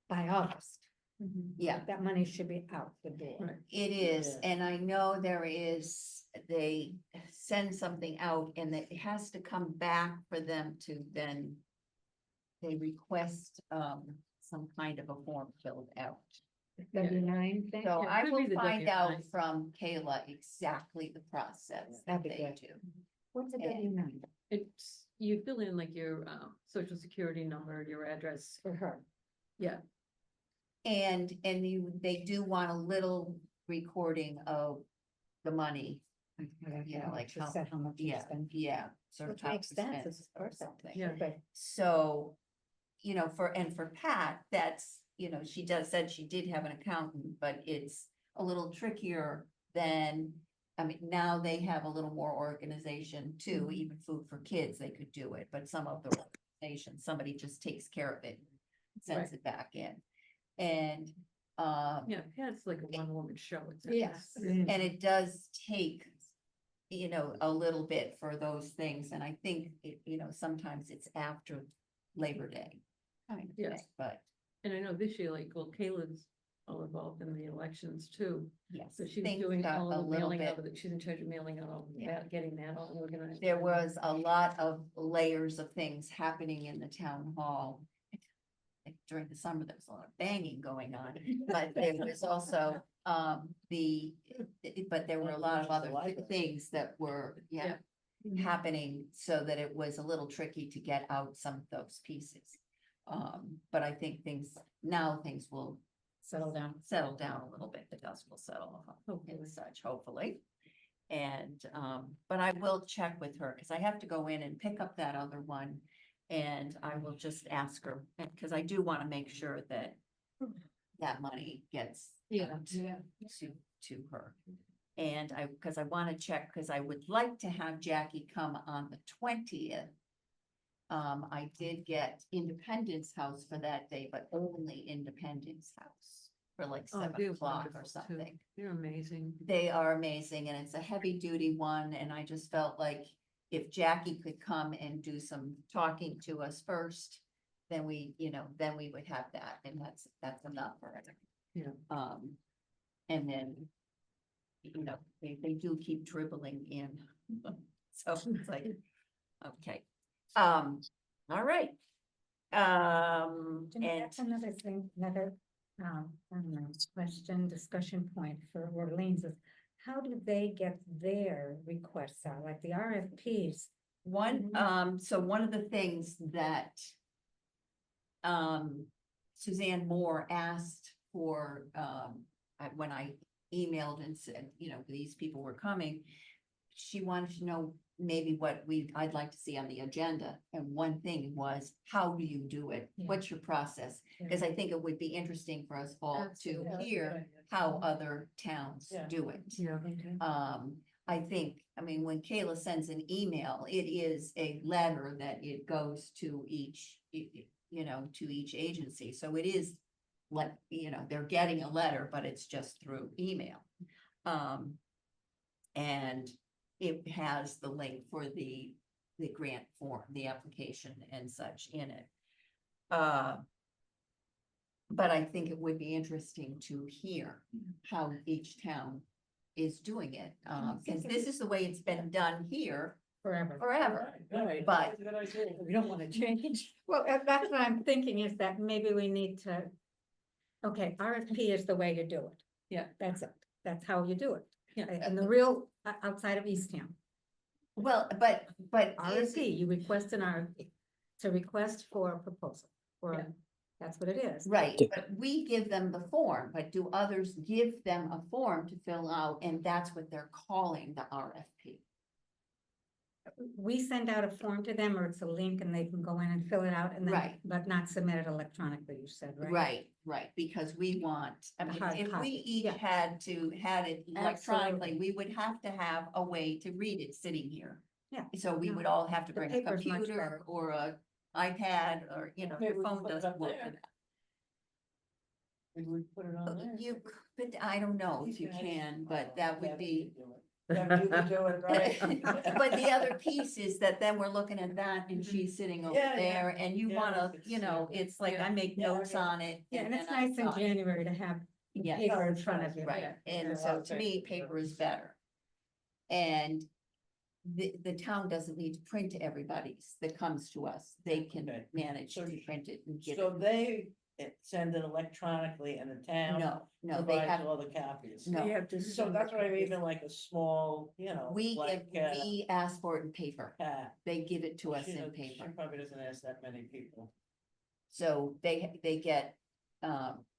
by August. Yeah, That money should be out the door. it is, Yeah. and I know they send something out and that it has to come back for them to then. They request some kind of a form filled out. W-9 thing? So Yeah, it I could will be the find out W-9. from Kayla exactly the process that That'd be they good. do. What's a Yeah. W-9 It's, you fill in like your social security number, your address. for her? Yeah, And they do want a little recording of the money, Yeah, like She how- said how much you yeah, spent. yeah. Sort of Which how makes to sense, spend it's or perfect. something. Yeah. Okay. So, you know, for Pat, that's, you know, said she did have an accountant, but it's a little trickier than. I mean, now they have a little more organization too, even food for kids, they could do it, but some of the organizations, somebody just takes care of it. Sends it back in, and, yeah, Pat's like a one-woman show. It's Yes. and it does take. You know, a little bit for those things, and I think, you know, sometimes it's after Labor Day. Kind of Yes. thing, but And I know this year, like, well, Kayla's all involved in the elections too. yes. So she was things doing got all a the little mailing bit. out of it. She's in charge of mailing out all Yeah. that, getting that all organized. There was a lot of layers of things happening in the town hall. Like, during the summer, there was a lot of banging going on, but there was also, but there were a lot of other things that were, happening, so that it was a little tricky to get out some of those pieces. But I think things will settle down a little bit, the dust will settle and such, hopefully. And, but I will check with her, because I have to go in and pick up that other one. And I will just ask her, because I do want to make sure that that money gets out to her. And because I want to check, because I would like to have Jackie come on the 20th. I did get Independence House for that day, but only Independence House for like Oh, 7 they're o'clock wonderful, or too. something. They're amazing. They are amazing, and it's a heavy duty one, and I just felt like, if Jackie could come and do some talking to us first, then we, then we would have that, and that's enough for it. Yeah. And then, they do keep dribbling in, so it's like, okay, all right. And And that's another thing, another, I don't know, question, discussion point for Orleans is, how do they get their requests out, like the RFPs? so one of the things that Suzanne Moore asked for, when I emailed and said, these people were coming, she wanted to know maybe what I'd like to see on the agenda. And one thing was, how do you do it? Yeah. What's your process? Because I think it would be interesting for us all to Absolutely. hear how other towns Yeah. do it. Yeah. I think, when Kayla sends an email, it is a letter that it goes to each, to each agency. So it is like, they're getting a letter, but it's just through email. And it has the link for the grant form, the application and such in it. But I think it would be interesting to hear how each town is doing it, because this is the way it's been done here Forever. forever. Right. But- That's a good idea. We don't wanna change. Well, that's what I'm thinking is that maybe we need to, okay, RFP is the way to do it. Yeah. That's it. That's how you do it. Yeah. And the real, outside of Eastham, Well, but is it- RFP, you request an RFP. It's a request for a proposal, Yeah. that's what it is. right, but we give them the form, but do others give them a form to fill out, and that's what they're calling the RFP? We send out a form to them, or it's a link and they can go in and fill it out and then, Right. but not submit it electronically, you said, right? Right, because we want, The hard if we copy, each yeah. had it electronically, Absolutely. we would have to have a way to read it sitting here. Yeah, So we no, would all have to the bring a paper's much computer better. or a iPad, or, Maybe your we phone put it doesn't up work. there. for that. We would put it on there. You could, I don't know if you can, but that would be. Yeah, you could do it, right? But the other piece is that then we're looking at that and she's sitting over Yeah, yeah. there, and you Yeah, wanna, it's, it's like I make Yeah, notes okay. on it. Yeah, and it's then I nice in sign. January to have the Yes. paper in it's front nice, of you. Right, Yeah, and there's a so lot of to me, things. paper is better. And the town doesn't need to print everybody's that comes to us, they can Okay. manage So- to print it and get So it. they send it electronically and the town No, they provides have, all the copies. no. You have to. So that's what I mean, even like a small, we like, ask for it in paper, Pat. they give it to us She in doesn't- paper. She probably doesn't ask that many people. So they get,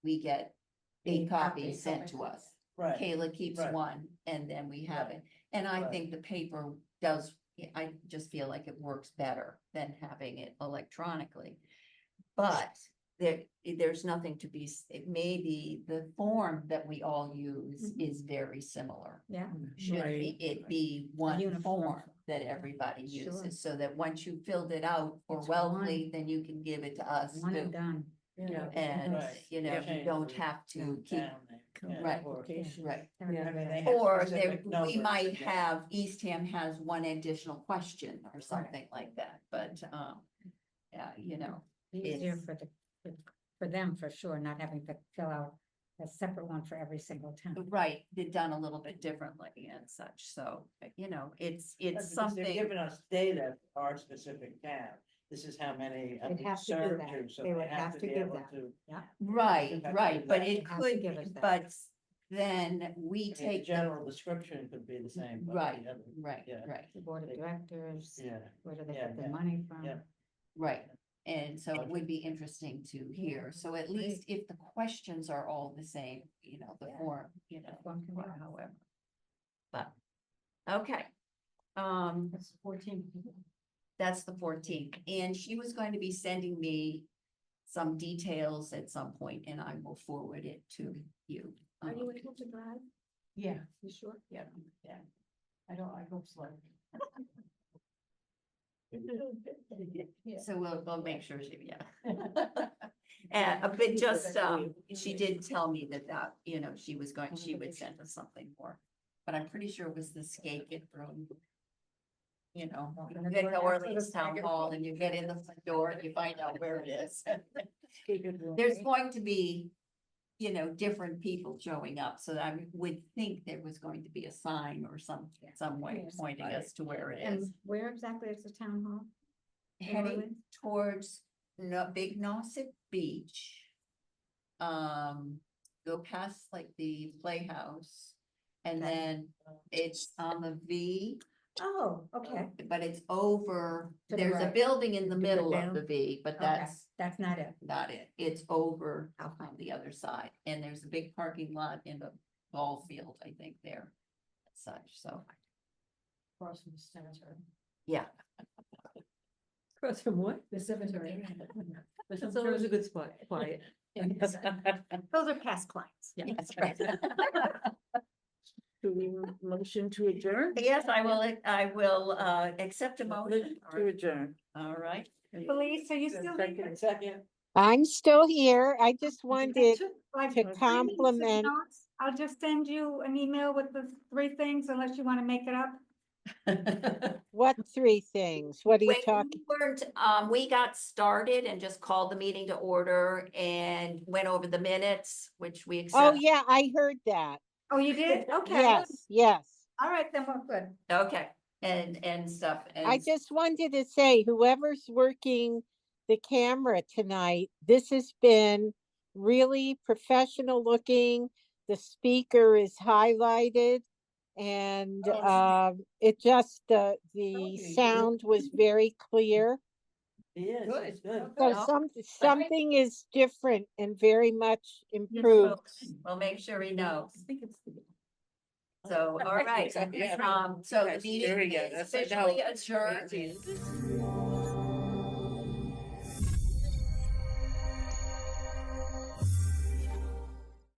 we get 8 copies sent to us. Right, Kayla keeps right. one, and then we have it, and I Right. think the paper does, I just feel like it works better than having it electronically. But there's nothing to be, it may be the form that we all use Mhm. is very similar. Yeah, Should it be one uniform form form. that everybody Sure. uses, so that once you filled it out for It's Wellfleet, then you can give it to us one and too. done. Yeah. And, Right. you Change don't the have to town keep, name, yeah, right. or- right. I mean, they have Or specific we numbers, might yeah. have, Eastham has one additional question or something like that, but, yeah, Easier It's- for them, for sure, not having to fill out a separate one for every single town. right, they're done a little bit differently and such, so, it's That's because something. They're giving us data for our specific town. This is how many. They'd we have to do served that. to, so They would have be to give able that. to- Right, have to right, do but that. it They have to give us could, that. but then we I mean, the take. general description could be the same. but Right, the other- right, yeah. right, The board of directors, Yeah, where do they Yeah, get the yeah, money from? yeah. right. And so it would be interesting to hear, so at least if the questions are all the same, the Yeah. form, Form can be or all. however. But, okay. That's 14. That's the 14th, and she was going to be sending me some details at some point, and I will forward it to you. Are you able to drive? Yeah, You sure? yeah. I go slow. So we'll make sure she, yeah. And, but just, she did tell me that, she would send us something more, but I'm pretty sure it was the skate from. you know, you get to Orleans Town Hall and you get in the front door and you find out where it is. There's going to be, you know, different people showing up, so I would think there was going to be a sign or some way pointing us to where it is. And where exactly is the town hall? Heading Orleans? towards Big Nauset Beach. Go past like the Playhouse, and Okay. then it's on the V. Oh, okay, But it's over, To the there's a right. building in the To go middle of down. the V, but okay, that's that's not it. not it. It's over Okay. on the other side, and there's a big parking lot in the ball field, I think, there. As such, so, Across from the cemetery. yeah. Across from what? The cemetery. That's always a good spot, quiet. Those are past clients. Yes, right. Do we motion to adjourn? Yes, I will, accept a motion. To adjourn. All right. Felice, are you still? Second. I'm still here. I just wanted Like, to 3 minutes of compliment, notes? I'll just send you an email with the 3 things unless you want to make it up. what 3 things? What are you When talking? we weren't, we got started and just called the meeting to order and went over the minutes, which we Oh, accept. yeah, I heard that. Oh, you did? Okay. Yes, yes. All right, then we're good. Okay, and stuff. I And just wanted to say, whoever's working the camera tonight, this has been really professional looking. The speaker is highlighted and it just, the sound was very clear. Yes, it's good. So Well, something is different and very much improved. we'll make sure he knows. I think it's. So, all right. Yeah. So the Yes, meeting very good. is That's- I know. officially adjourned.